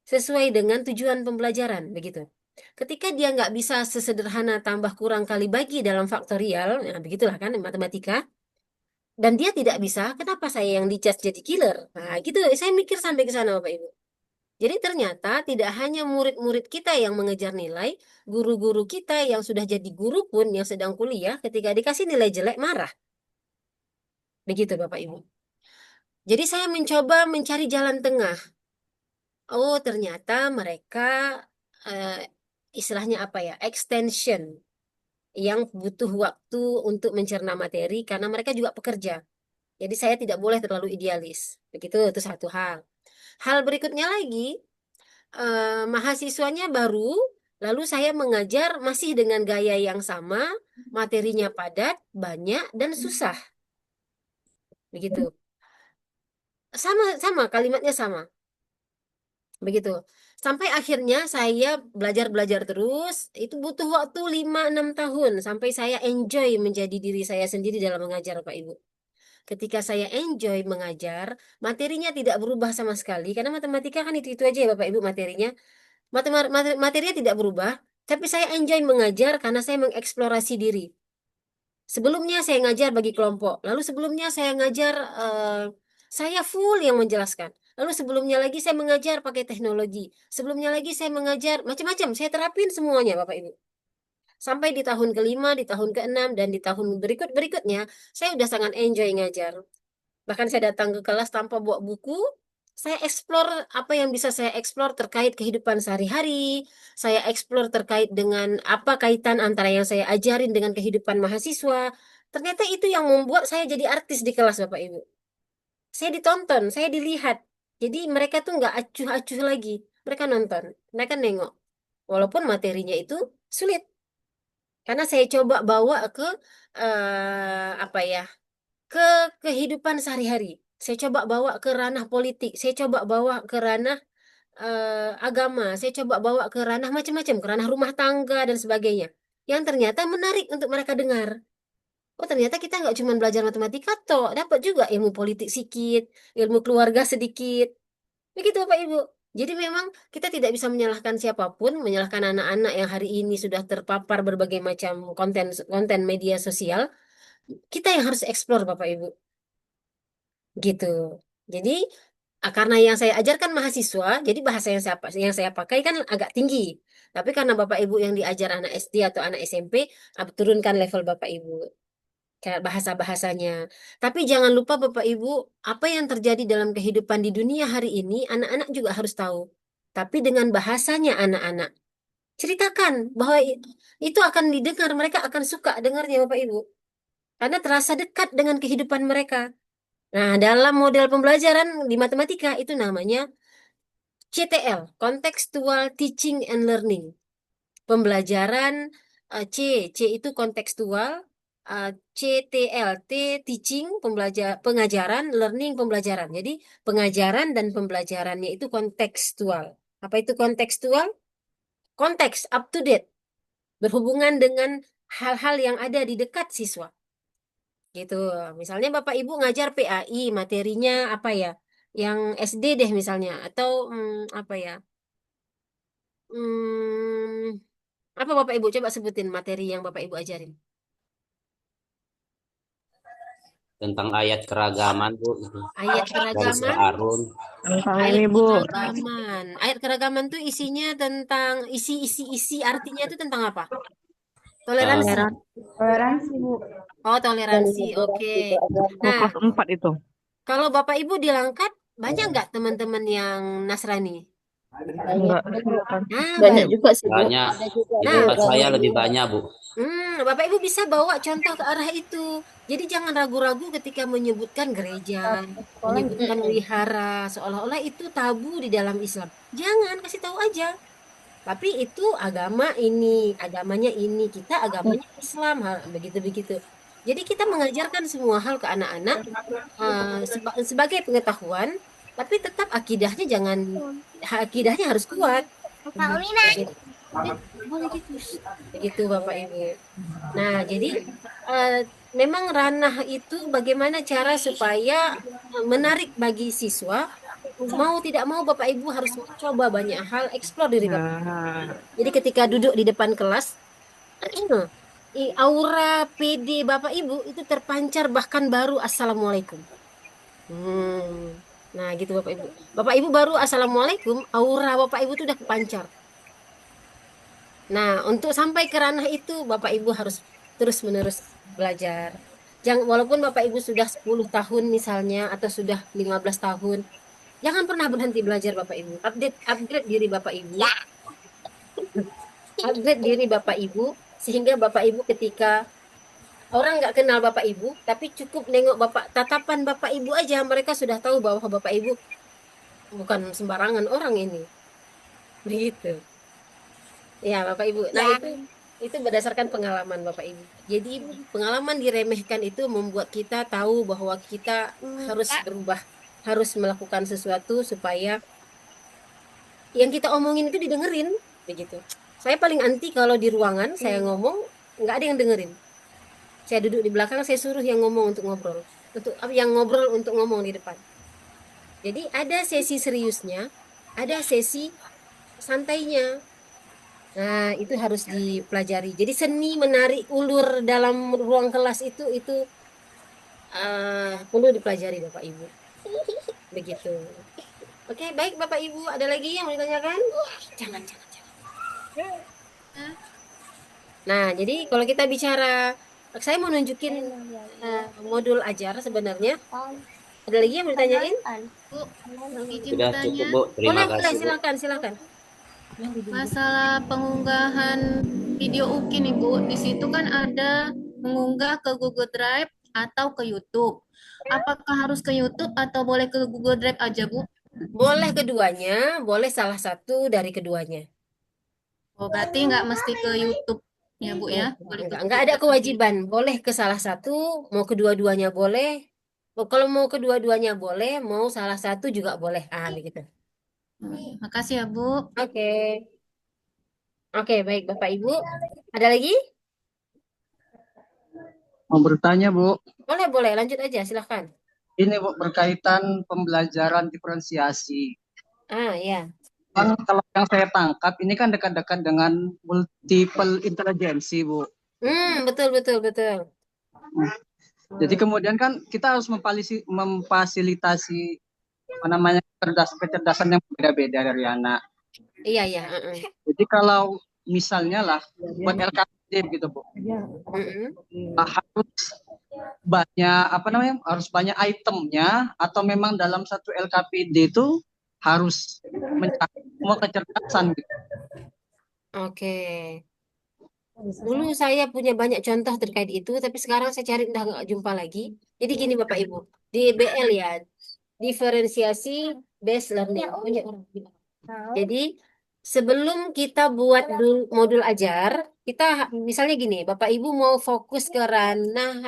sesuai dengan tujuan pembelajaran, begitu. Ketika dia nggak bisa sesederhana tambah kurang kali bagi dalam faktorial, nah begitulah kan matematika, dan dia tidak bisa, kenapa saya yang dicas jadi killer? Nah gitu, saya mikir sampai ke sana Bapak Ibu. Jadi ternyata tidak hanya murid-murid kita yang mengejar nilai, guru-guru kita yang sudah jadi guru pun yang sedang kuliah, ketika dikasih nilai jelek marah. Begitu Bapak Ibu. Jadi saya mencoba mencari jalan tengah. Oh, ternyata mereka istilahnya apa ya? Extension yang butuh waktu untuk mencerna materi karena mereka juga pekerja. Jadi saya tidak boleh terlalu idealis. Begitu, itu satu hal. Hal berikutnya lagi, mahasiswanya baru, lalu saya mengajar masih dengan gaya yang sama, materinya padat, banyak, dan susah. Begitu. Sama, kalimatnya sama. Begitu. Sampai akhirnya saya belajar terus, itu butuh waktu 5-6 tahun sampai saya enjoy menjadi diri saya sendiri dalam mengajar, Pak Ibu. Ketika saya enjoy mengajar, materinya tidak berubah sama sekali, karena matematika kan itu aja ya Bapak Ibu materinya. Materinya tidak berubah, tapi saya enjoy mengajar karena saya mengeksplorasi diri. Sebelumnya saya ngajar bagi kelompok, lalu sebelumnya saya ngajar, saya full yang menjelaskan. Lalu sebelumnya lagi saya mengajar pakai teknologi. Sebelumnya lagi saya mengajar macam-macam, saya terapin semuanya Bapak Ibu. Sampai di tahun kelima, di tahun keenam, dan di tahun berikutnya, saya udah sangat enjoy ngajar. Bahkan saya datang ke kelas tanpa bawa buku, saya explore apa yang bisa saya explore terkait kehidupan sehari-hari, saya explore terkait dengan apa kaitan antara yang saya ajarin dengan kehidupan mahasiswa. Ternyata itu yang membuat saya jadi artis di kelas Bapak Ibu. Saya ditonton, saya dilihat. Jadi mereka tuh nggak acuh-acuh lagi. Mereka nonton, mereka nengok. Walaupun materinya itu sulit. Karena saya coba bawa ke apa ya, ke kehidupan sehari-hari. Saya coba bawa ke ranah politik. Saya coba bawa ke ranah agama, saya coba bawa ke ranah macam-macam, ke ranah rumah tangga dan sebagainya. Yang ternyata menarik untuk mereka dengar. Oh ternyata kita nggak cuma belajar matematika toh, dapat juga ilmu politik sedikit, ilmu keluarga sedikit. Begitu Bapak Ibu. Jadi memang kita tidak bisa menyalahkan siapapun, menyalahkan anak-anak yang hari ini sudah terpapar berbagai macam konten konten media sosial. Kita yang harus eksplor Bapak Ibu. Gitu. Jadi karena yang saya ajarkan mahasiswa, jadi bahasa yang saya pakai kan agak tinggi. Tapi karena Bapak Ibu yang diajar anak SD atau anak SMP, turunkan level Bapak Ibu kayak bahasa-bahasanya. Tapi jangan lupa Bapak Ibu, apa yang terjadi dalam kehidupan di dunia hari ini, anak-anak juga harus tahu. Tapi dengan bahasanya anak-anak. Ceritakan bahwa itu akan didengar, mereka akan suka dengarnya Bapak Ibu. Karena terasa dekat dengan kehidupan mereka. Nah, dalam model pembelajaran di matematika itu namanya CTL, Contextual Teaching and Learning. Pembelajaran C itu kontekstual, CTL, T teaching, pengajaran, learning pembelajaran. Jadi pengajaran dan pembelajarannya itu kontekstual. Apa itu kontekstual? Konteks, up to date, berhubungan dengan hal-hal yang ada di dekat siswa. Gitu. Misalnya Bapak Ibu ngajar PAI, materinya apa ya? Yang SD deh misalnya, atau apa ya? Hmm, apa Bapak Ibu coba sebutin materi yang Bapak Ibu ajarin? Tentang ayat keragaman Bu, itu Ayat dari keragaman, Arun. Tentang ayat ini, Bu. keragaman. Ayat keragaman tuh isinya tentang isi artinya itu tentang apa? Toleransi. Toleransi, Bu. Oh, toleransi. Oke. Nah, Kelas 4 itu. kalau Bapak Ibu di Langkat banyak nggak teman-teman yang Nasrani? Enggak. Nah, Banyak juga sih, Bu. Banyak. Di Nah, tempat saya lebih banyak Bu. Bapak Ibu bisa bawa contoh ke arah itu. Jadi jangan ragu-ragu ketika menyebutkan gereja, menyebutkan wihara, seolah-olah itu tabu di dalam Islam. Jangan, kasih tahu aja. Tapi itu agama ini, agamanya ini, kita agamanya Islam, begitu-begitu. Jadi kita mengajarkan semua hal ke anak-anak sebagai pengetahuan, tapi tetap akidahnya harus kuat. Begitu. Boleh gitu. Begitu Bapak Ibu. Nah, jadi memang ranah itu bagaimana cara supaya menarik bagi siswa. Mau tidak mau Bapak Ibu harus coba banyak hal, eksplor diri Bapak. Jadi ketika duduk di depan kelas, aura PD Bapak Ibu itu terpancar bahkan baru Assalamualaikum. Nah, gitu Bapak Ibu. Bapak Ibu baru Assalamualaikum, aura Bapak Ibu itu udah kepancar. Nah, untuk sampai ke ranah itu Bapak Ibu harus terus-menerus belajar. Jangan, walaupun Bapak Ibu sudah 10 tahun misalnya atau sudah 15 tahun, jangan pernah berhenti belajar Bapak Ibu. Upgrade diri Bapak Ibu. Upgrade diri Bapak Ibu sehingga Bapak Ibu ketika orang nggak kenal Bapak Ibu, tapi cukup nengok tatapan Bapak Ibu aja, mereka sudah tahu bahwa Bapak Ibu bukan sembarangan orang ini. Begitu. Ya, Bapak Ibu. Nah, itu berdasarkan pengalaman Bapak Ibu. Jadi pengalaman diremehkan itu membuat kita tahu bahwa kita harus berubah, harus melakukan sesuatu supaya yang kita omongin itu didengerin, begitu. Saya paling anti kalau di ruangan saya ngomong nggak ada yang dengerin. Saya duduk di belakang, saya suruh yang ngomong untuk ngobrol, untuk ngomong di depan. Jadi ada sesi seriusnya, ada sesi santainya. Nah, itu harus dipelajari. Jadi seni menarik ulur dalam ruang kelas itu perlu dipelajari Bapak Ibu. Begitu. Oke, baik Bapak Ibu. Ada lagi yang mau ditanyakan? Jangan. Nah, jadi kalau kita bicara, saya mau nunjukin modul ajar sebenarnya. Ada lagi yang mau ditanyain? Bu, izin Sudah bertanya. cukup Bu. Terima Boleh, kasih Bu. silakan. Masalah pengunggahan video UKI nih Bu, di situ kan ada mengunggah ke Google Drive atau ke YouTube. Apakah harus ke YouTube atau boleh ke Google Drive aja Bu? Boleh keduanya, boleh salah satu dari keduanya. Oh, berarti nggak mesti ke YouTube ya Bu ya? Boleh ke Enggak ada kewajiban. Boleh ke salah satu, mau kedua-duanya boleh. Kalau mau kedua-duanya boleh, mau salah satu juga boleh. Begitu. Makasih ya, Bu. Oke. Oke, baik Bapak Ibu. Ada lagi? Mau bertanya, Bu. Boleh, boleh. Lanjut aja, silahkan. Ini, Bu, berkaitan pembelajaran diferensiasi. Ya. Kan kalau yang saya tangkap ini kan dekat-dekat dengan multiple intelligency, Bu. Betul, betul, betul. Jadi kemudian kan kita harus memfasilitasi apa namanya kecerdasan yang berbeda-beda dari anak. Iya, iya. Jadi kalau misalnya lah buat LKPD gitu, Bu, harus banyak apa namanya, harus banyak itemnya atau memang dalam satu LKPD itu harus mencakup semua kecerdasan gitu. Oke. Dulu saya punya banyak contoh terkait itu, tapi sekarang saya cari udah nggak jumpa lagi. Jadi gini Bapak Ibu, di BL ya, diferensiasi based learning. Banyak orang bilang. Jadi sebelum kita buat modul ajar, kita misalnya gini, Bapak Ibu mau fokus ke ranah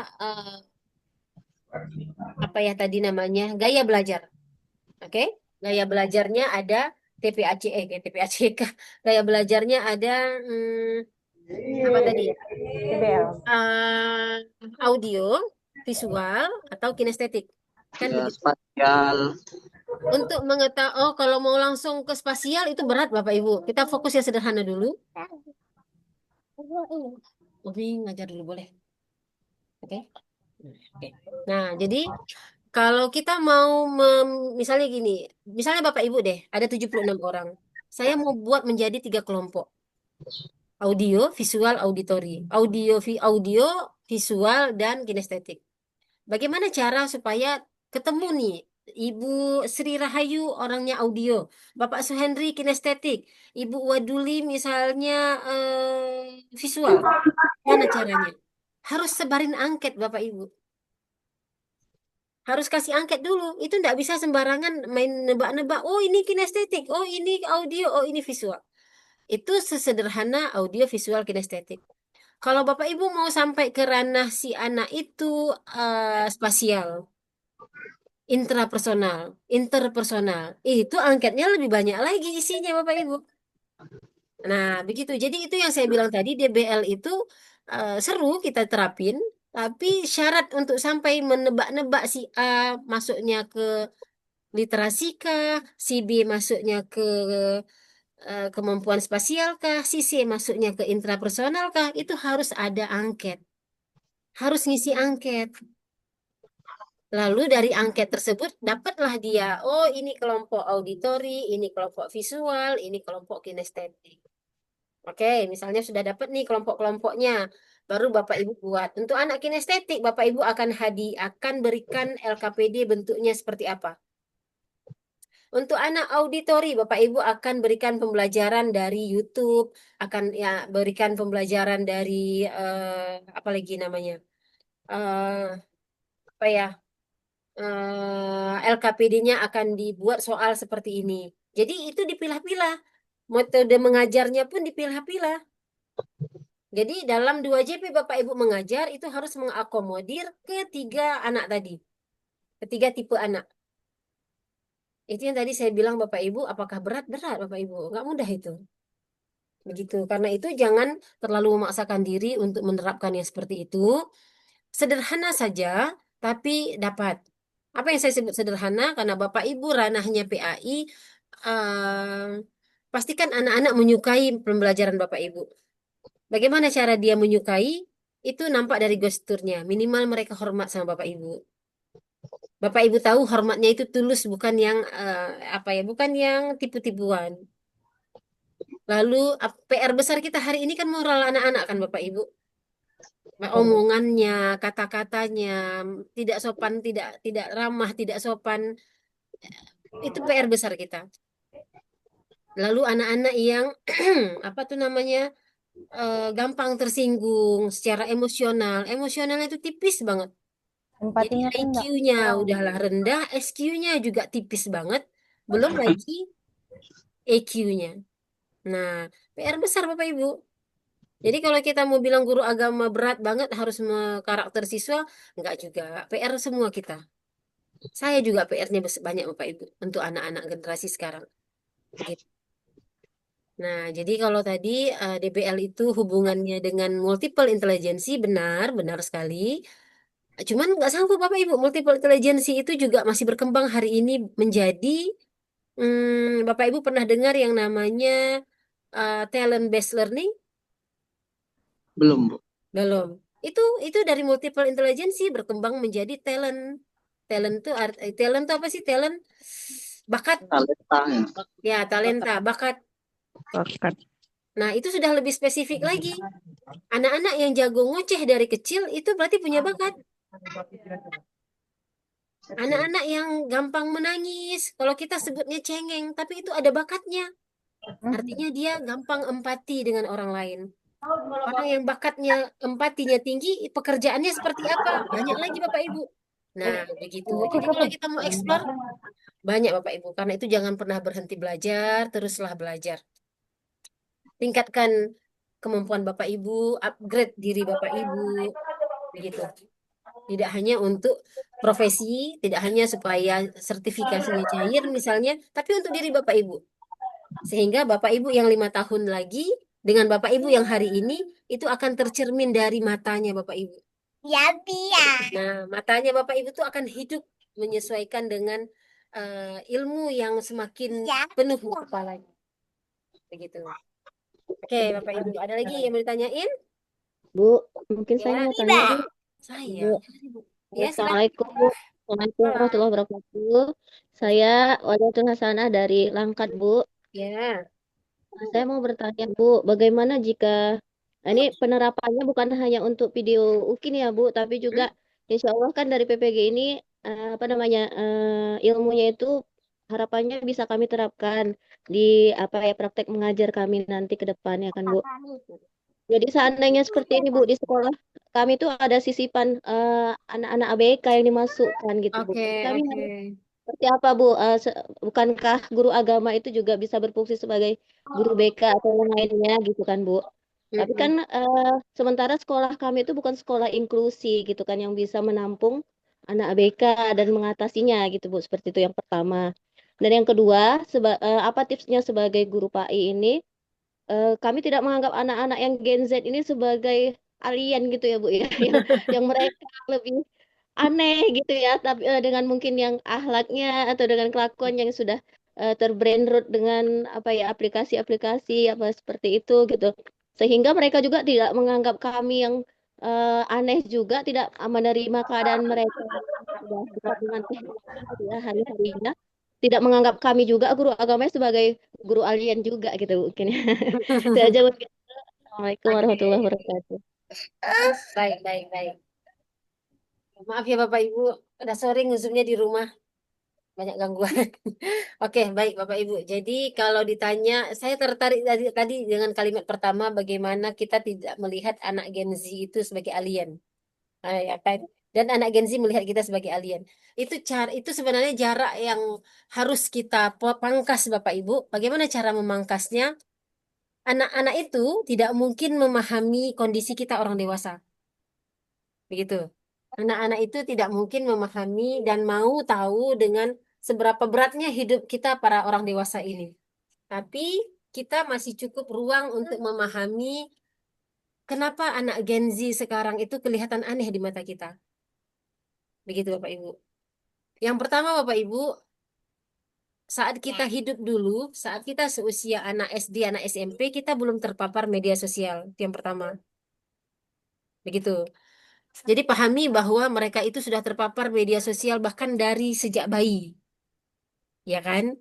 apa ya tadi namanya, gaya belajar. Oke? Gaya belajarnya ada TPACK. Gaya belajarnya ada apa tadi ya? PBL. Audio, visual, atau kinestetik. Kan Ya, begitu. spasial. Untuk mengetahui, kalau mau langsung ke spasial itu berat Bapak Ibu. Kita fokus yang sederhana dulu. Obi ngajar dulu boleh. Oke. Oke. Nah, jadi kalau kita mau misalnya gini, misalnya Bapak Ibu deh, ada 76 orang. Saya mau buat menjadi 3 kelompok. Audio, visual, auditori. Audio, visual, dan kinestetik. Bagaimana cara supaya ketemu nih Ibu Sri Rahayu orangnya audio, Bapak Suhendri kinestetik, Ibu Waduli misalnya visual. Mana caranya? Harus sebarin angket Bapak Ibu. Harus kasih angket dulu. Itu tidak bisa sembarangan main nebak-nebak. Oh ini kinestetik, oh ini audio, oh ini visual. Itu sesederhana audio, visual, kinestetik. Kalau Bapak Ibu mau sampai ke ranah si anak itu spasial, intrapersonal, interpersonal, itu angketnya lebih banyak lagi isinya Bapak Ibu. Nah, begitu. Jadi itu yang saya bilang tadi, DBL itu seru kita terapin, tapi syarat untuk sampai menebak-nebak si A masuknya ke literasi kah, si B masuknya ke kemampuan spasial kah, si C masuknya ke intrapersonal kah, itu harus ada angket. Harus ngisi angket. Lalu dari angket tersebut dapatlah dia, oh ini kelompok auditori, ini kelompok visual, ini kelompok kinestetik. Oke, misalnya sudah dapat nih kelompok-kelompoknya, baru Bapak Ibu buat. Untuk anak kinestetik, Bapak Ibu akan berikan LKPD bentuknya seperti apa. Untuk anak auditori, Bapak Ibu akan berikan pembelajaran dari YouTube, akan ya berikan pembelajaran dari apa lagi namanya, apa ya? LKPD-nya akan dibuat soal seperti ini. Jadi itu dipilah-pilah. Metode mengajarnya pun dipilah-pilah. Jadi dalam 2JP Bapak Ibu mengajar itu harus mengakomodir ketiga anak tadi. Ketiga tipe anak. Itu yang tadi saya bilang Bapak Ibu, apakah berat? Berat Bapak Ibu. Nggak mudah itu. Begitu. Karena itu jangan terlalu memaksakan diri untuk menerapkan yang seperti itu. Sederhana saja, tapi dapat. Apa yang saya sebut sederhana? Karena Bapak Ibu ranahnya PAI, pastikan anak-anak menyukai pembelajaran Bapak Ibu. Bagaimana cara dia menyukai? Itu nampak dari gesturnya. Minimal mereka hormat sama Bapak Ibu. Bapak Ibu tahu hormatnya itu tulus, bukan yang apa ya, bukan yang tipu-tipuan. Lalu PR besar kita hari ini kan moral anak-anak kan Bapak Ibu. Omongannya, kata-katanya tidak sopan, tidak ramah, tidak sopan. Itu PR besar kita. Lalu anak-anak yang apa tuh namanya gampang tersinggung secara emosional, emosionalnya itu tipis banget. Jadi Empatinya IQ-nya udahlah rendah, SQ-nya juga tipis banget, belum lagi EQ-nya. Nah, PR besar Bapak Ibu. Jadi kalau kita mau bilang guru agama berat banget harus karakter siswa, enggak juga. PR semua kita. Saya juga PR-nya banyak Bapak Ibu untuk anak-anak generasi sekarang. Begitu. Nah, jadi kalau tadi DBL itu hubungannya dengan multiple intelligency benar, benar sekali. Cuman nggak sanggup Bapak Ibu, multiple intelligency itu juga masih berkembang hari ini menjadi, Bapak Ibu pernah dengar yang namanya talent based learning? Belum, Bu. Belum. Itu dari multiple intelligency berkembang menjadi talent. Talent itu apa sih? Talent bakat. Talenta ya. Ya, talenta, bakat. Bakat. Nah, itu sudah lebih spesifik lagi. Anak-anak yang jago ngoceh dari kecil itu berarti punya bakat. Anak-anak yang gampang menangis, kalau kita sebutnya cengeng, tapi itu ada bakatnya. Artinya dia gampang empati dengan orang lain. Orang yang bakatnya empatinya tinggi, pekerjaannya seperti apa? Banyak lagi Bapak Ibu. Nah, begitu. Jadi kalau kita mau eksplor, banyak Bapak Ibu. Karena itu jangan pernah berhenti belajar, teruslah belajar. Tingkatkan kemampuan Bapak Ibu, upgrade diri Bapak Ibu, begitu. Tidak hanya untuk profesi, tidak hanya supaya sertifikasinya cair misalnya, tapi untuk diri Bapak Ibu. Sehingga Bapak Ibu yang 5 tahun lagi dengan Bapak Ibu yang hari ini itu akan tercermin dari matanya Bapak Ibu. Ya, Pia. Nah, matanya Bapak Ibu itu akan hidup menyesuaikan dengan ilmu yang semakin penuh di kepalanya. Begitu. Oke, Bapak Ibu, ada lagi yang mau ditanyain? Bu, mungkin saya Ya, mau tanya, Bu. saya. Bu. Ya, silakan. Assalamualaikum, Bu. Assalamualaikum warahmatullahi wabarakatuh. Saya Walidatul Hasanah dari Langkat, Bu. Ya. Saya mau bertanya, Bu, bagaimana jika ini penerapannya bukan hanya untuk video UKIN ya, Bu, tapi juga insya Allah kan dari PPG ini apa namanya ilmunya itu harapannya bisa kami terapkan di apa ya praktek mengajar kami nanti ke depannya kan, Bu. Jadi seandainya seperti ini Bu di sekolah kami tuh ada sisipan anak-anak ABK yang dimasukkan gitu Bu. Oke, Kami oke. harus seperti apa Bu? Bukankah guru agama itu juga bisa berfungsi sebagai guru BK atau yang lainnya gitu kan Bu? Tapi kan sementara sekolah kami itu bukan sekolah inklusi gitu kan yang bisa menampung anak ABK dan mengatasinya gitu Bu. Seperti itu yang pertama. Dan yang kedua, apa tipsnya sebagai guru PAI ini? Kami tidak menganggap anak-anak yang Gen Z ini sebagai alien gitu ya Bu ya, yang mereka lebih aneh gitu ya, tapi dengan mungkin yang akhlaknya atau dengan kelakuan yang sudah terbrainroot dengan apa ya aplikasi-aplikasi apa seperti itu gitu, sehingga mereka juga tidak menganggap kami yang aneh juga, tidak menerima keadaan mereka yang sudah dekat dengan teknologi gitu ya hari-harinya, tidak menganggap kami juga guru agamanya sebagai guru alien juga gitu mungkin. Itu aja mungkin. Assalamualaikum warahmatullahi Oke. wabarakatuh. Baik, baik, baik. Maaf ya Bapak Ibu, udah sore nguzumnya di rumah. Banyak gangguan. Oke, baik Bapak Ibu. Jadi kalau ditanya, saya tertarik tadi dengan kalimat pertama, bagaimana kita tidak melihat anak Gen Z itu sebagai alien. Ya kan? Dan anak Gen Z melihat kita sebagai alien. Itu sebenarnya jarak yang harus kita pangkas Bapak Ibu. Bagaimana cara memangkasnya? Anak-anak itu tidak mungkin memahami kondisi kita orang dewasa. Begitu. Anak-anak itu tidak mungkin memahami dan mau tahu dengan seberapa beratnya hidup kita para orang dewasa ini. Tapi kita masih cukup ruang untuk memahami kenapa anak Gen Z sekarang itu kelihatan aneh di mata kita. Begitu Bapak Ibu. Yang pertama Bapak Ibu, saat kita hidup dulu, saat kita seusia anak SD, anak SMP, kita belum terpapar media sosial. Itu yang pertama. Begitu. Jadi pahami bahwa mereka itu sudah terpapar media sosial bahkan dari sejak bayi. Ya kan?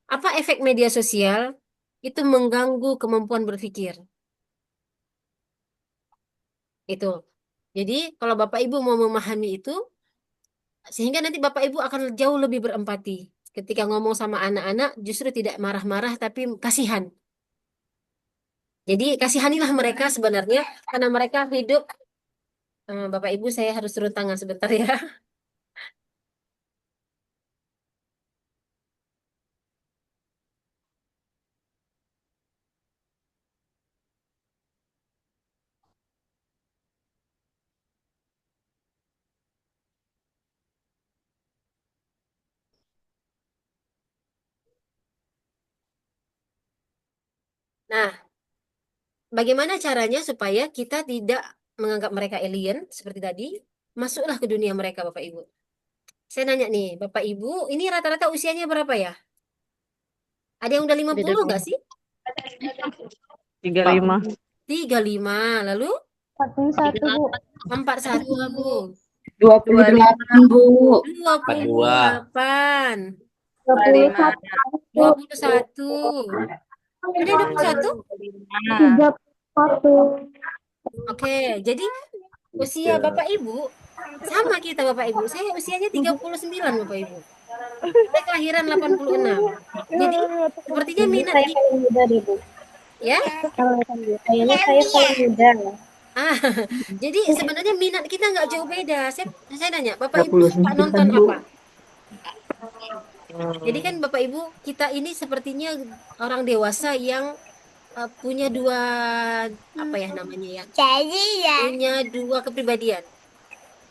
Apa efek media sosial? Itu mengganggu kemampuan berpikir. Itu. Jadi kalau Bapak Ibu mau memahami itu, sehingga nanti Bapak Ibu akan jauh lebih berempati. Ketika ngomong sama anak-anak, justru tidak marah-marah, tapi kasihan. Jadi kasihanilah mereka sebenarnya, karena mereka hidup. Bapak Ibu, saya harus turun tangan sebentar ya. Nah, bagaimana caranya supaya kita tidak menganggap mereka alien seperti tadi? Masuklah ke dunia mereka, Bapak Ibu. Saya nanya nih, Bapak Ibu, ini rata-rata usianya berapa ya? Ada yang udah 50 nggak sih? 35. 35. Lalu 41, Bu. 41, Bu. 28, Bu. 28. 21. 21. Ada yang 21? 31. Oke, jadi usia Bapak Ibu sama kita Bapak Ibu. Saya usianya 39 Bapak Ibu. Saya kelahiran 86. Jadi sepertinya minat Saya kita paling muda deh, Bu. ya. Kayaknya saya paling muda. Ah, jadi sebenarnya minat kita nggak jauh beda. Saya nanya, Bapak Ibu suka nonton apa? Jadi kan Bapak Ibu, kita ini sepertinya orang dewasa yang punya dua apa ya namanya ya? Punya dua kepribadian.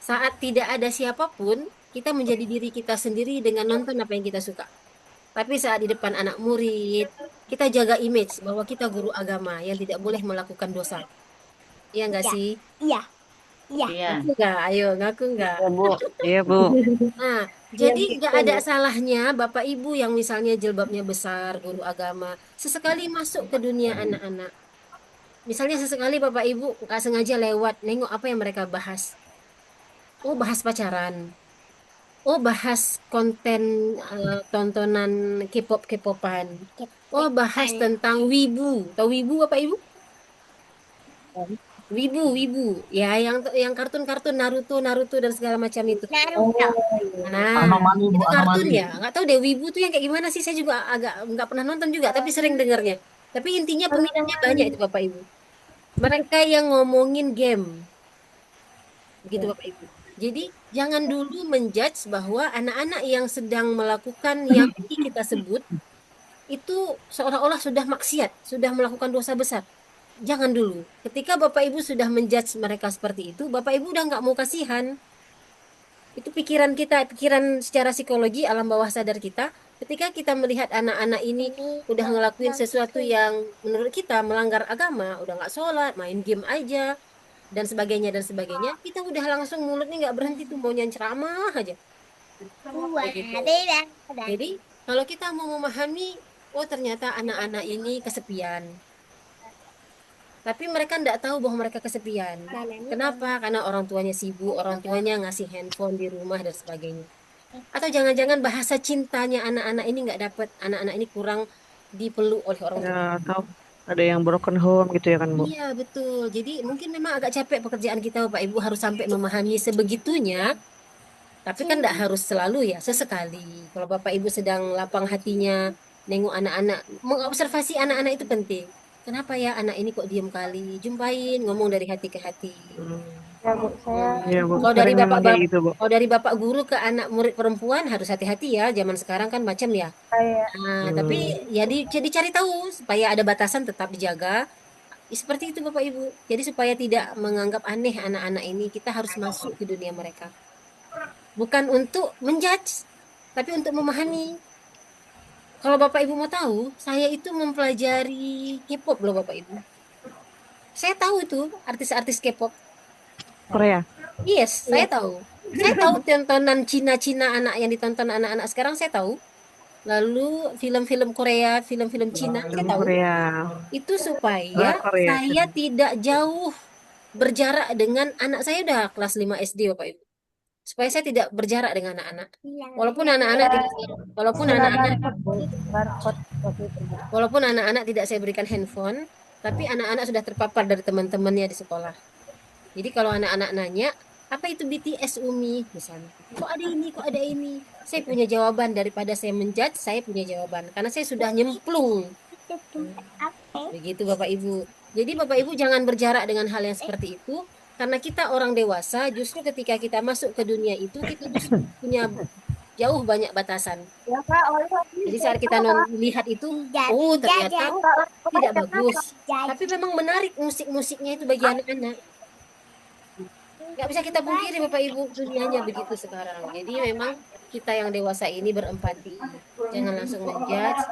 Saat tidak ada siapapun, kita menjadi diri kita sendiri dengan nonton apa yang kita suka. Tapi saat di depan anak murid, kita jaga image bahwa kita guru agama yang tidak boleh melakukan dosa. Iya nggak sih? Iya. Ngaku nggak? Ayo, ngaku nggak? Bu. Iya, Bu. Nah, jadi nggak ada salahnya Bapak Ibu yang misalnya jilbabnya besar, guru agama, sesekali masuk ke dunia anak-anak. Misalnya sesekali Bapak Ibu nggak sengaja lewat, nengok apa yang mereka bahas. Oh, bahas pacaran. Oh, bahas konten tontonan K-pop-K-popan. Oh, bahas tentang wibu. Tahu wibu Bapak Ibu? Wibu. Ya, yang kartun-kartun Naruto dan segala macam itu. Nah, Anomali, Bu, itu kartun anomali. ya. Nggak tahu deh wibu tuh yang kayak gimana sih. Saya juga agak nggak pernah nonton juga, tapi sering dengarnya. Tapi intinya peminatnya banyak itu Bapak Ibu. Mereka yang ngomongin game. Begitu Bapak Ibu. Jadi jangan dulu menjudge bahwa anak-anak yang sedang melakukan yang ini kita sebut itu seolah-olah sudah maksiat, sudah melakukan dosa besar. Jangan dulu. Ketika Bapak Ibu sudah menjudge mereka seperti itu, Bapak Ibu udah nggak mau kasihan. Itu pikiran kita, pikiran secara psikologi alam bawah sadar kita. Ketika kita melihat anak-anak ini udah ngelakuin sesuatu yang menurut kita melanggar agama, udah nggak sholat, main game aja, dan sebagainya, kita udah langsung mulutnya nggak berhenti tuh maunya ceramah aja. Begitu. Jadi kalau kita mau memahami, oh ternyata anak-anak ini kesepian. Tapi mereka tidak tahu bahwa mereka kesepian. Kenapa? Karena orang tuanya sibuk, orang tuanya ngasih handphone di rumah dan sebagainya. Atau jangan-jangan bahasa cintanya anak-anak ini nggak dapat, anak-anak ini kurang dipeluk oleh orang tua. Ya, tahu. Ada yang broken home gitu ya kan, Bu? Iya, betul. Jadi mungkin memang agak capek pekerjaan kita, Bapak Ibu, harus sampai memahami sebegitunya. Tapi kan tidak harus selalu ya, sesekali. Kalau Bapak Ibu sedang lapang hatinya, nengok anak-anak, mengobservasi anak-anak itu penting. Kenapa ya anak ini kok diem kali? Jumpain, ngomong dari hati ke hati. Ya, Bu, saya Iya, Bu. Kalau dari Sering memang kayak gitu, Bu. kalau dari bapak guru ke anak murid perempuan harus hati-hati ya. Zaman sekarang kan macam ya. kayak Nah, tapi ya jadi cari tahu supaya ada batasan tetap dijaga. Seperti itu Bapak Ibu. Jadi supaya tidak menganggap aneh anak-anak ini, kita harus masuk ke dunia mereka. Bukan untuk menjudge, tapi untuk memahami. Kalau Bapak Ibu mau tahu, saya itu mempelajari K-pop loh Bapak Ibu. Saya tahu itu artis-artis K-pop. Korea. Yes, saya tahu. Saya tahu tontonan Cina-Cina anak yang ditonton anak-anak sekarang saya tahu. Lalu film-film Korea, film-film Cina saya tahu. Korea. Itu supaya Korea. saya tidak jauh berjarak dengan anak saya udah kelas 5 SD Bapak Ibu. Supaya saya tidak berjarak dengan anak-anak. Walaupun anak-anak tidak saya berikan handphone, tapi anak-anak sudah terpapar dari teman-temannya di sekolah. Jadi kalau anak-anak nanya, apa itu BTS Umi misalnya? Kok ada ini? Saya punya jawaban daripada saya menjudge, saya punya jawaban karena saya sudah nyemplung. Begitu Bapak Ibu. Jadi Bapak Ibu jangan berjarak dengan hal yang seperti itu. Karena kita orang dewasa, justru ketika kita masuk ke dunia itu, kita justru punya jauh banyak batasan. Jadi saat kita lihat itu, oh ternyata tidak bagus. Tapi memang menarik musik-musiknya itu bagi anak-anak. Nggak bisa kita pungkiri Bapak Ibu, dunianya begitu sekarang. Jadi memang kita yang dewasa ini berempati. Jangan langsung menjudge.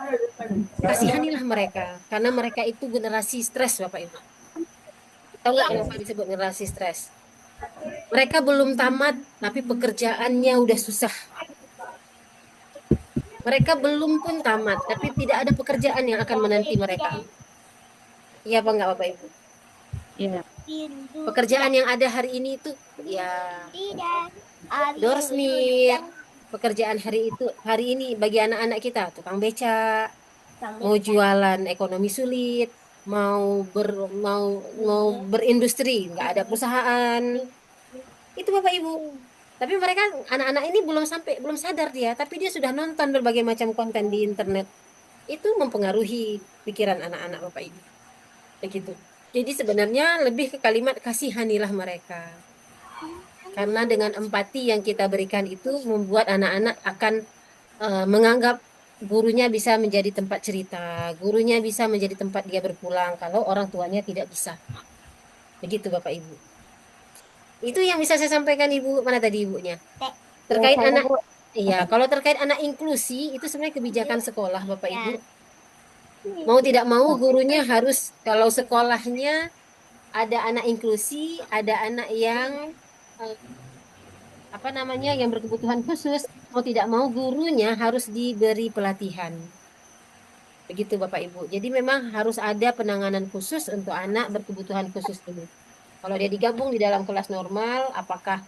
Kasihanilah mereka, karena mereka itu generasi stres, Bapak Ibu. Tahu nggak kenapa disebut generasi stres? Mereka belum tamat, tapi pekerjaannya udah susah. Mereka belum pun tamat, tapi tidak ada pekerjaan yang akan menanti mereka. Iya apa enggak, Bapak Ibu? Iya. Pekerjaan yang ada hari ini itu, ya, doorsmith. Pekerjaan hari ini bagi anak-anak kita, tukang beca, mau jualan ekonomi sulit, mau berindustri, nggak ada perusahaan. Itu Bapak Ibu. Tapi mereka anak-anak ini belum sadar dia, tapi dia sudah nonton berbagai macam konten di internet. Itu mempengaruhi pikiran anak-anak Bapak Ibu. Begitu. Jadi sebenarnya lebih ke kalimat kasihanilah mereka. Karena dengan empati yang kita berikan itu membuat anak-anak akan menganggap gurunya bisa menjadi tempat cerita, gurunya bisa menjadi tempat dia berpulang kalau orang tuanya tidak bisa. Begitu Bapak Ibu. Itu yang bisa saya sampaikan Ibu. Mana tadi Ibunya? Terkait anak, iya, kalau terkait anak inklusi itu sebenarnya kebijakan sekolah Bapak Ibu. Mau tidak mau gurunya harus, kalau sekolahnya ada anak inklusi, ada anak yang yang berkebutuhan khusus, mau tidak mau gurunya harus diberi pelatihan. Begitu Bapak Ibu. Jadi memang harus ada penanganan khusus untuk anak berkebutuhan khusus ini. Kalau dia digabung di dalam kelas normal, apakah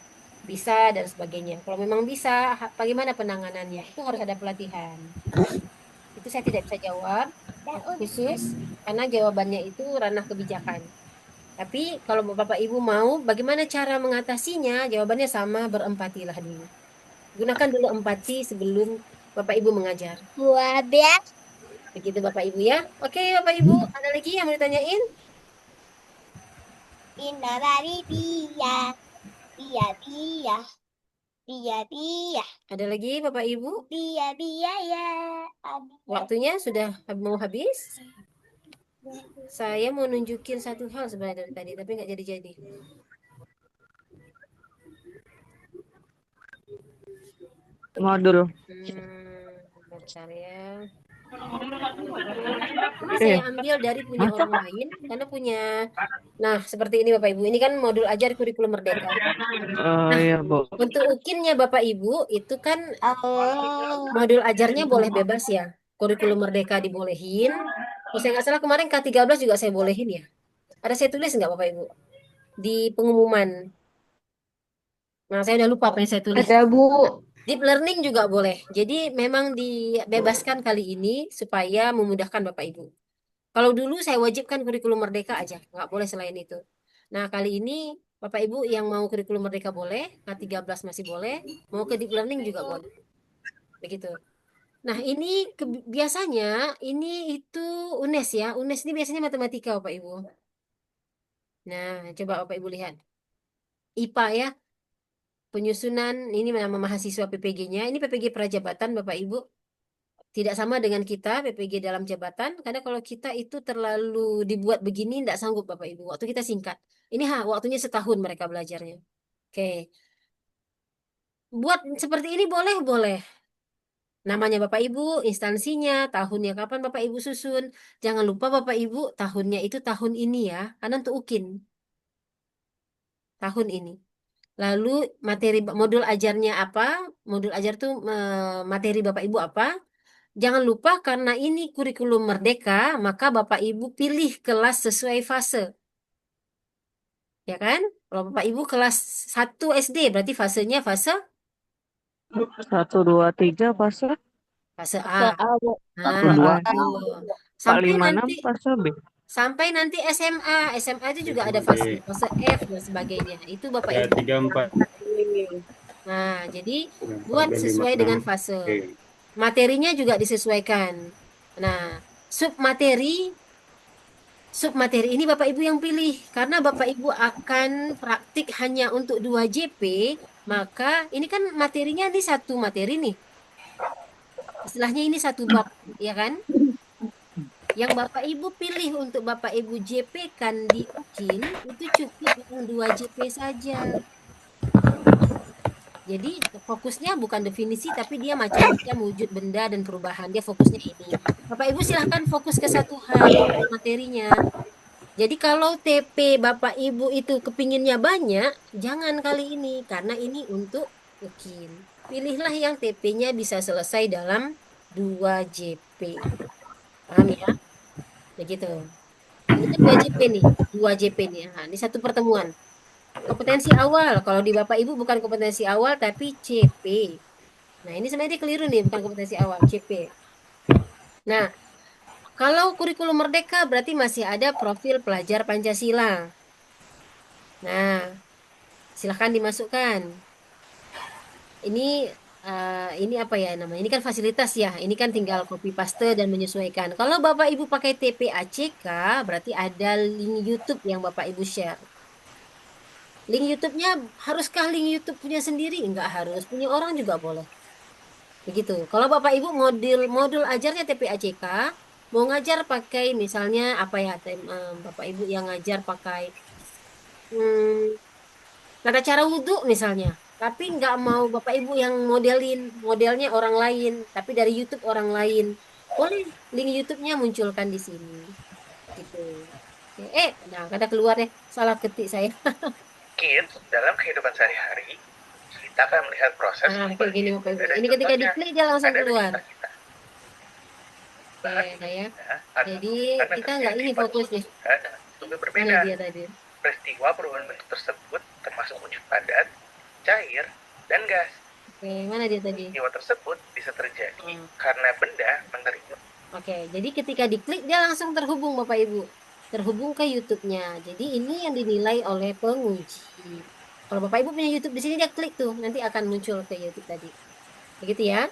bisa dan sebagainya. Kalau memang bisa, bagaimana penanganannya? Itu harus ada pelatihan. Itu saya tidak bisa jawab khusus, karena jawabannya itu ranah kebijakan. Tapi kalau Bapak Ibu mau, bagaimana cara mengatasinya? Jawabannya sama, berempatilah dulu. Gunakan dulu empati sebelum Bapak Ibu mengajar. Begitu Bapak Ibu ya. Oke Bapak Ibu, ada lagi yang mau ditanyain? Ada lagi Bapak Ibu? Waktunya sudah mau habis. Saya mau nunjukin satu hal sebenarnya dari tadi, tapi nggak jadi-jadi. Modul. Bentar ya. Ini saya ambil dari punya orang lain, karena punya, nah seperti ini Bapak Ibu, ini kan modul ajar kurikulum merdeka. Nah, Iya, Bu. untuk ukinnya Bapak Ibu, itu kan modul ajarnya boleh bebas ya, kurikulum merdeka dibolehin. Kalau saya nggak salah kemarin K13 juga saya bolehin ya. Ada saya tulis nggak Bapak Ibu? Di pengumuman. Nah, saya udah lupa apa yang saya tulis. Ada, Bu. Deep learning juga boleh. Jadi memang dibebaskan kali ini supaya memudahkan Bapak Ibu. Kalau dulu saya wajibkan kurikulum merdeka aja, nggak boleh selain itu. Nah, kali ini Bapak Ibu yang mau kurikulum merdeka boleh, K13 masih boleh, mau ke deep learning juga boleh. Begitu. Nah, ini biasanya ini itu UNES ya. UNES ini biasanya matematika Bapak Ibu. Nah, coba Bapak Ibu lihat. IPA ya. Penyusunan ini nama mahasiswa PPG-nya. Ini PPG prajabatan Bapak Ibu. Tidak sama dengan kita PPG dalam jabatan. Karena kalau kita itu terlalu dibuat begini, tidak sanggup Bapak Ibu. Waktu kita singkat. Ini waktunya setahun mereka belajarnya. Oke. Buat seperti ini boleh? Boleh. Namanya Bapak Ibu, instansinya, tahunnya kapan Bapak Ibu susun. Jangan lupa Bapak Ibu, tahunnya itu tahun ini ya. Karena untuk UKIN. Tahun ini. Lalu materi modul ajarnya apa? Modul ajar tuh materi Bapak Ibu apa? Jangan lupa karena ini kurikulum merdeka, maka Bapak Ibu pilih kelas sesuai fase. Ya kan? Kalau Bapak Ibu kelas 1 SD, berarti fasenya fase 1, 2, 3 fase. Fase A. Nah, Kedua. sampai 5, 6 nanti fase B. sampai nanti SMA. SMA itu juga ada fase F dan sebagainya. Itu Bapak Ibu. 3, 4. Nah, jadi buat sesuai dengan fase. Materinya juga disesuaikan. Nah, submateri ini Bapak Ibu yang pilih. Karena Bapak Ibu akan praktik hanya untuk 2 JP, maka ini kan materinya ini satu materi nih. Istilahnya ini satu bab, ya kan? Yang Bapak Ibu pilih untuk Bapak Ibu JP kan di UKIN, itu cukup dengan 2 JP saja. Jadi fokusnya bukan definisi, tapi dia macam-macam wujud benda dan perubahan. Dia fokusnya ini. Bapak Ibu silahkan fokus ke satu hal materinya. Jadi kalau TP Bapak Ibu itu kepinginnya banyak, jangan kali ini. Karena ini untuk UKIN. Pilihlah yang TP-nya bisa selesai dalam 2 JP. Paham ya? Begitu. Ini kan 2 JP nih. 2 JP nih. Nah, ini satu pertemuan. Kompetensi awal. Kalau di Bapak Ibu bukan kompetensi awal, tapi CP. Nah, ini sebenarnya dia keliru nih. Bukan kompetensi awal, CP. Nah, kalau kurikulum merdeka berarti masih ada profil pelajar Pancasila. Nah, silahkan dimasukkan. Ini apa ya namanya? Ini kan fasilitas ya. Ini kan tinggal copy paste dan menyesuaikan. Kalau Bapak Ibu pakai TPACK, berarti ada link YouTube yang Bapak Ibu share. Link YouTube-nya haruskah link YouTube punya sendiri? Enggak harus. Punya orang juga boleh. Begitu. Kalau Bapak Ibu modul ajarnya TPACK, mau ngajar pakai misalnya apa ya, Bapak Ibu yang ngajar pakai tata cara wudhu misalnya. Tapi nggak mau Bapak Ibu yang modelnya orang lain, tapi dari YouTube orang lain. Boleh link YouTube-nya munculkan di sini. Gitu. Nah, kata keluar deh, salah ketik saya. Mungkin dalam kehidupan sehari-hari kita akan melihat proses kayak gini Bapak Ibu. Ini ketika diklik dia langsung keluar. Oke, ya. Jadi kita nggak ini fokusnya. Berbeda. Dia tadi. Peristiwa perubahan bentuk tersebut termasuk wujud padat, cair, dan gas. Oke, mana dia tadi? Peristiwa tersebut bisa terjadi karena benda menerima. Oke, jadi ketika diklik dia langsung terhubung Bapak Ibu. Terhubung ke YouTube-nya. Jadi ini yang dinilai oleh penguji. Kalau Bapak Ibu punya YouTube di sini dia klik tuh, nanti akan muncul ke YouTube tadi. Begitu ya.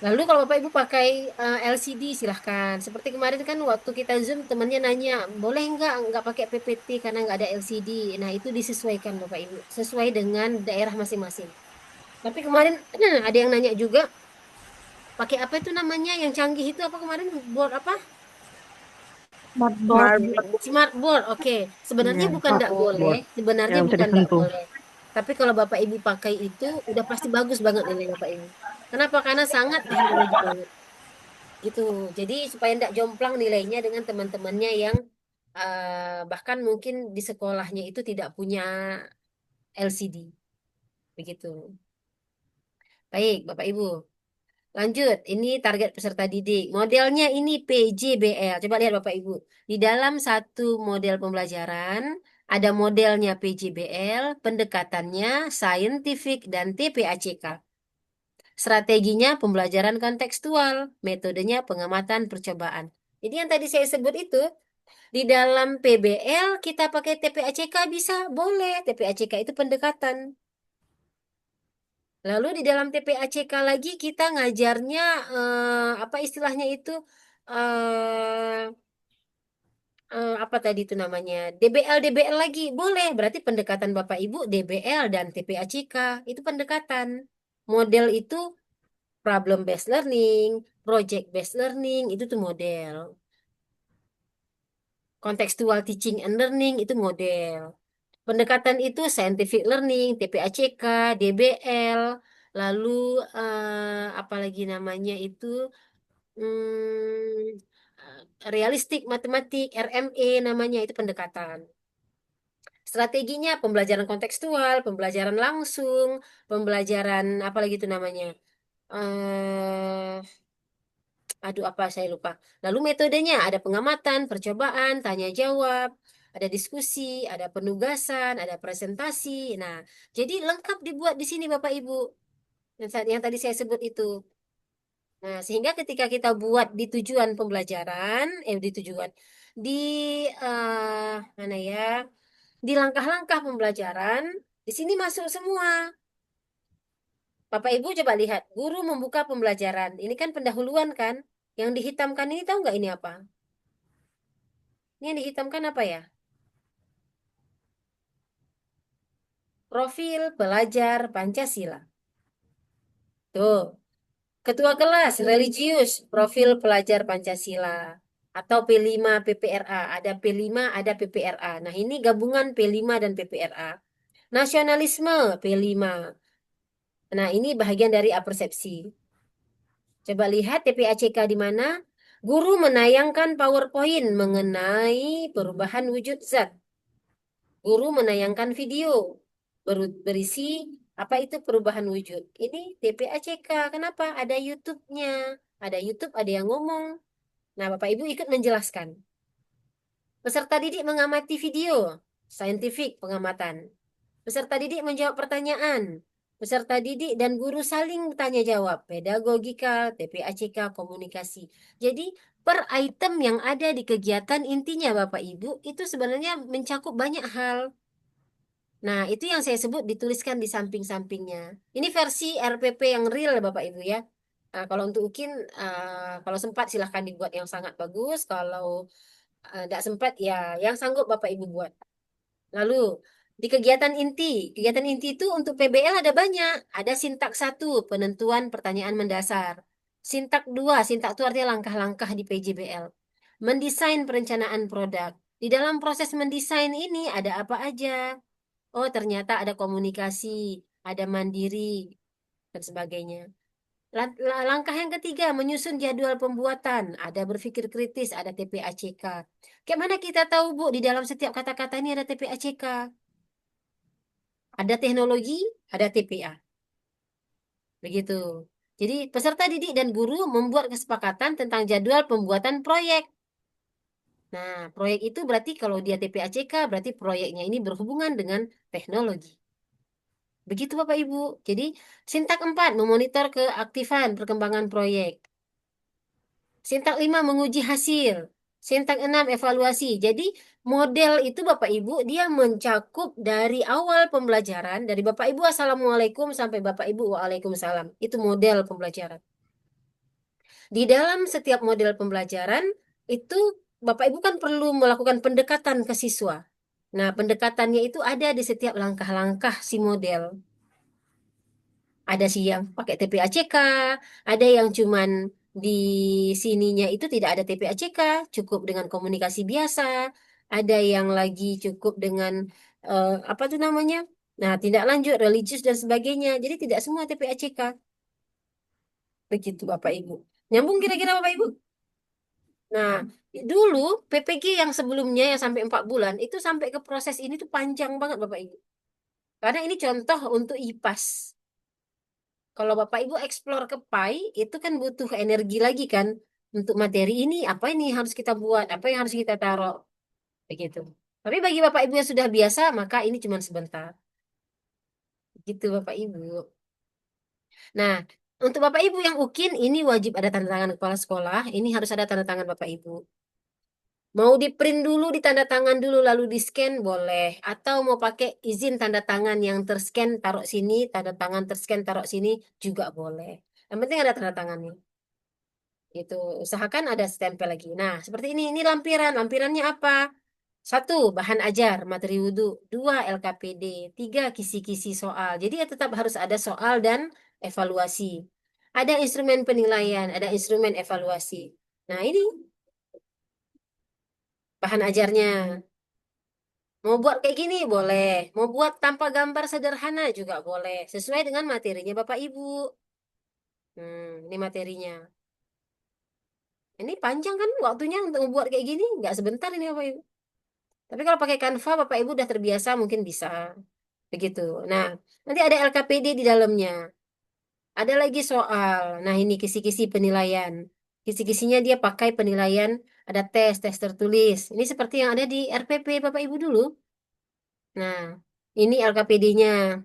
Lalu kalau Bapak Ibu pakai LCD silahkan. Seperti kemarin kan waktu kita Zoom temannya nanya, boleh nggak pakai PPT karena nggak ada LCD. Nah itu disesuaikan Bapak Ibu, sesuai dengan daerah masing-masing. Tapi kemarin ada yang nanya juga, pakai apa itu namanya yang canggih itu apa kemarin, board apa? Smartboard. Oke. Sebenarnya bukan nggak boleh. Sebenarnya bukan nggak boleh. Tapi kalau Bapak Ibu pakai itu udah pasti bagus banget nilai Bapak Ibu. Kenapa? Karena sangat teknologi banget. Gitu. Jadi supaya tidak jomplang nilainya dengan teman-temannya yang bahkan mungkin di sekolahnya itu tidak punya LCD. Begitu. Baik, Bapak Ibu. Lanjut, ini target peserta didik. Modelnya ini PJBL. Coba lihat Bapak Ibu. Di dalam satu model pembelajaran, ada modelnya PJBL, pendekatannya saintifik dan TPACK. Strateginya pembelajaran kontekstual, metodenya pengamatan percobaan. Jadi yang tadi saya sebut itu, di dalam PBL kita pakai TPACK bisa, boleh. TPACK itu pendekatan. Lalu di dalam TPACK lagi kita ngajarnya apa istilahnya itu apa tadi itu namanya DBL lagi boleh. Berarti pendekatan Bapak Ibu DBL dan TPACK itu pendekatan. Model itu problem based learning, project based learning itu tuh model. Contextual teaching and learning itu model. Pendekatan itu scientific learning, TPACK, DBL, lalu apalagi namanya itu realistik matematik, RME namanya itu pendekatan. Strateginya pembelajaran kontekstual, pembelajaran langsung, pembelajaran apa lagi itu namanya? Aduh apa saya lupa. Lalu metodenya ada pengamatan, percobaan, tanya jawab, ada diskusi, ada penugasan, ada presentasi. Nah, jadi lengkap dibuat di sini Bapak Ibu. Yang tadi saya sebut itu. Nah, sehingga ketika kita buat di tujuan pembelajaran, di tujuan di mana ya? Di langkah-langkah pembelajaran, di sini masuk semua. Bapak Ibu coba lihat, guru membuka pembelajaran. Ini kan pendahuluan kan? Yang dihitamkan ini tahu nggak ini apa? Ini yang dihitamkan apa ya? Profil pelajar Pancasila. Tuh. Ketua kelas religius, profil pelajar Pancasila. Atau P5 PPRA. Ada P5, ada PPRA. Nah ini gabungan P5 dan PPRA. Nasionalisme P5. Nah, ini bahagian dari apersepsi. Coba lihat TPACK di mana? Guru menayangkan PowerPoint mengenai perubahan wujud zat. Guru menayangkan video berisi apa itu perubahan wujud. Ini TPACK. Kenapa? Ada YouTube-nya. Ada YouTube, ada yang ngomong. Nah, Bapak Ibu ikut menjelaskan. Peserta didik mengamati video, scientific pengamatan. Peserta didik menjawab pertanyaan. Peserta didik dan guru saling bertanya jawab. Pedagogika, TPACK, komunikasi. Jadi per item yang ada di kegiatan intinya Bapak Ibu itu sebenarnya mencakup banyak hal. Nah, itu yang saya sebut dituliskan di samping-sampingnya. Ini versi RPP yang real Bapak Ibu ya. Kalau untuk UKIN, kalau sempat silahkan dibuat yang sangat bagus. Kalau tidak sempat ya yang sanggup Bapak Ibu buat. Lalu di kegiatan inti itu untuk PBL ada banyak. Ada sintak 1, penentuan pertanyaan mendasar. Sintak 2, sintak itu artinya langkah-langkah di PJBL. Mendesain perencanaan produk. Di dalam proses mendesain ini ada apa aja? Oh, ternyata ada komunikasi, ada mandiri, dan sebagainya. Langkah yang ketiga, menyusun jadwal pembuatan. Ada berpikir kritis, ada TPACK. Kayak mana kita tahu, Bu, di dalam setiap kata-kata ini ada TPACK. Ada teknologi, ada TPA. Begitu. Jadi peserta didik dan guru membuat kesepakatan tentang jadwal pembuatan proyek. Nah, proyek itu berarti kalau dia TPACK, berarti proyeknya ini berhubungan dengan teknologi. Begitu Bapak Ibu. Jadi sintak 4, memonitor keaktifan perkembangan proyek. Sintak 5, menguji hasil. Sintak 6, evaluasi. Jadi model itu Bapak Ibu, dia mencakup dari awal pembelajaran, dari Bapak Ibu Assalamualaikum sampai Bapak Ibu Waalaikumsalam. Itu model pembelajaran. Di dalam setiap model pembelajaran, itu Bapak Ibu kan perlu melakukan pendekatan ke siswa. Nah, pendekatannya itu ada di setiap langkah-langkah si model. Ada sih yang pakai TPACK, ada yang cuman di sininya itu tidak ada TPACK, cukup dengan komunikasi biasa, ada yang lagi cukup dengan apa tuh namanya? Nah, tindak lanjut, religius dan sebagainya. Jadi tidak semua TPACK. Begitu Bapak Ibu. Nyambung kira-kira Bapak Ibu? Nah, dulu PPG yang sebelumnya yang sampai 4 bulan itu sampai ke proses ini tuh panjang banget Bapak Ibu. Karena ini contoh untuk IPAS. Kalau Bapak Ibu explore ke PAI, itu kan butuh energi lagi kan. Untuk materi ini, apa ini harus kita buat, apa yang harus kita taruh. Begitu. Tapi bagi Bapak Ibu yang sudah biasa, maka ini cuma sebentar. Gitu Bapak Ibu. Nah, untuk Bapak Ibu yang UKIN, ini wajib ada tanda tangan kepala sekolah. Ini harus ada tanda tangan Bapak Ibu. Mau di print dulu, ditanda tangan dulu, lalu di scan boleh. Atau mau pakai izin tanda tangan yang terscan, taruh sini, tanda tangan terscan, taruh sini, juga boleh. Yang penting ada tanda tangannya. Itu usahakan ada stempel lagi. Nah, seperti ini lampiran. Lampirannya apa? 1, bahan ajar, materi wudhu. 2, LKPD. 3, kisi-kisi soal. Jadi ya tetap harus ada soal dan evaluasi. Ada instrumen penilaian, ada instrumen evaluasi. Nah, ini bahan ajarnya. Mau buat kayak gini boleh. Mau buat tanpa gambar sederhana juga boleh. Sesuai dengan materinya Bapak Ibu. Ini materinya. Ini panjang kan waktunya untuk membuat kayak gini. Nggak sebentar ini Bapak Ibu. Tapi kalau pakai Canva Bapak Ibu udah terbiasa mungkin bisa. Begitu. Nah, nanti ada LKPD di dalamnya. Ada lagi soal. Nah, ini kisi-kisi penilaian. Kisi-kisinya dia pakai penilaian. Ada tes tertulis. Ini seperti yang ada di RPP Bapak Ibu dulu. Nah, ini LKPD-nya.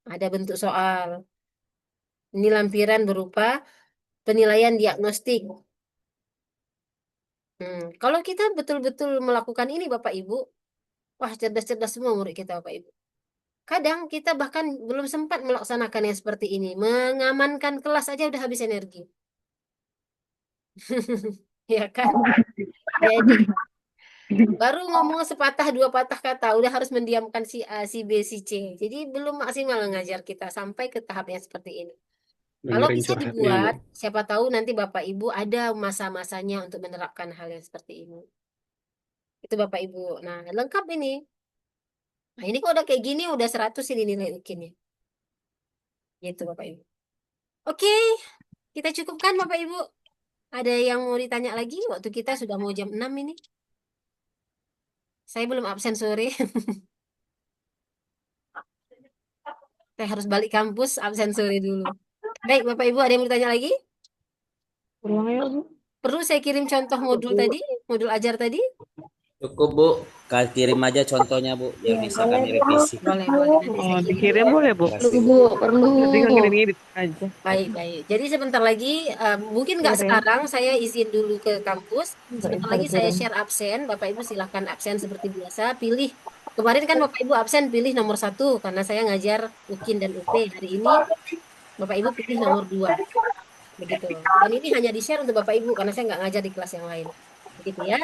Ada bentuk soal. Ini lampiran berupa penilaian diagnostik. Kalau kita betul-betul melakukan ini Bapak Ibu, wah cerdas-cerdas semua murid kita Bapak Ibu. Kadang kita bahkan belum sempat melaksanakan yang seperti ini. Mengamankan kelas aja udah habis energi. Ya kan? Jadi baru ngomong sepatah dua patah kata udah harus mendiamkan si A, si B, si C. Jadi belum maksimal ngajar kita sampai ke tahap yang seperti ini. Kalau Dengerin bisa curhatnya, Bu. dibuat, siapa tahu nanti Bapak Ibu ada masa-masanya untuk menerapkan hal yang seperti ini. Itu Bapak Ibu. Nah, lengkap ini. Nah, ini kok udah kayak gini, udah 100 ini nilai UKIN-nya. Gitu Bapak Ibu. Oke, kita cukupkan Bapak Ibu. Ada yang mau ditanya lagi? Waktu kita sudah mau jam 6 ini. Saya belum absen sore. Saya harus balik kampus, absen sore dulu. Baik, Bapak Ibu, ada yang mau ditanya lagi? Ulang ya, Bu. Perlu saya kirim contoh modul tadi, modul ajar tadi? Cukup Bu, kirim aja contohnya Bu, biar bisa kami revisi. Boleh. Nanti saya Oh, kirim. dikirim boleh, Bu. Perlu. Nanti kan kirim aja. Baik. Jadi sebentar lagi, mungkin nggak sekarang, saya izin dulu ke kampus. Sebentar lagi saya share absen. Bapak Ibu silahkan absen seperti biasa. Pilih, kemarin kan Bapak Ibu absen pilih nomor 1, karena saya ngajar UKIN dan UP. Hari ini Bapak Ibu pilih nomor 2. Begitu. Dan ini hanya di-share untuk Bapak Ibu, karena saya nggak ngajar di kelas yang lain. Begitu ya.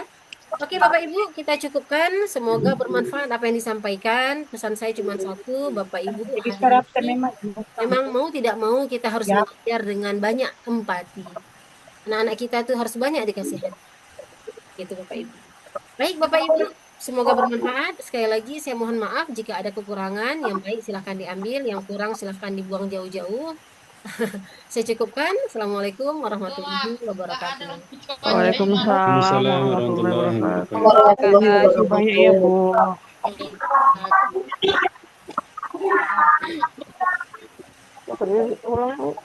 Oke Bapak Ibu, kita cukupkan. Semoga bermanfaat apa yang disampaikan. Pesan saya cuma satu, Bapak Ibu hari ini memang mau tidak mau kita harus mengajar dengan banyak empati. Anak-anak kita tuh harus banyak dikasih hati. Gitu Bapak Ibu. Baik Bapak Ibu, semoga bermanfaat. Sekali lagi saya mohon maaf jika ada kekurangan. Yang baik silahkan diambil, yang kurang silahkan dibuang jauh-jauh. Saya cukupkan. Assalamualaikum warahmatullahi wabarakatuh. Waalaikumsalam warahmatullahi wabarakatuh. Terima kasih banyak ya, Bu. Ulang, Bu.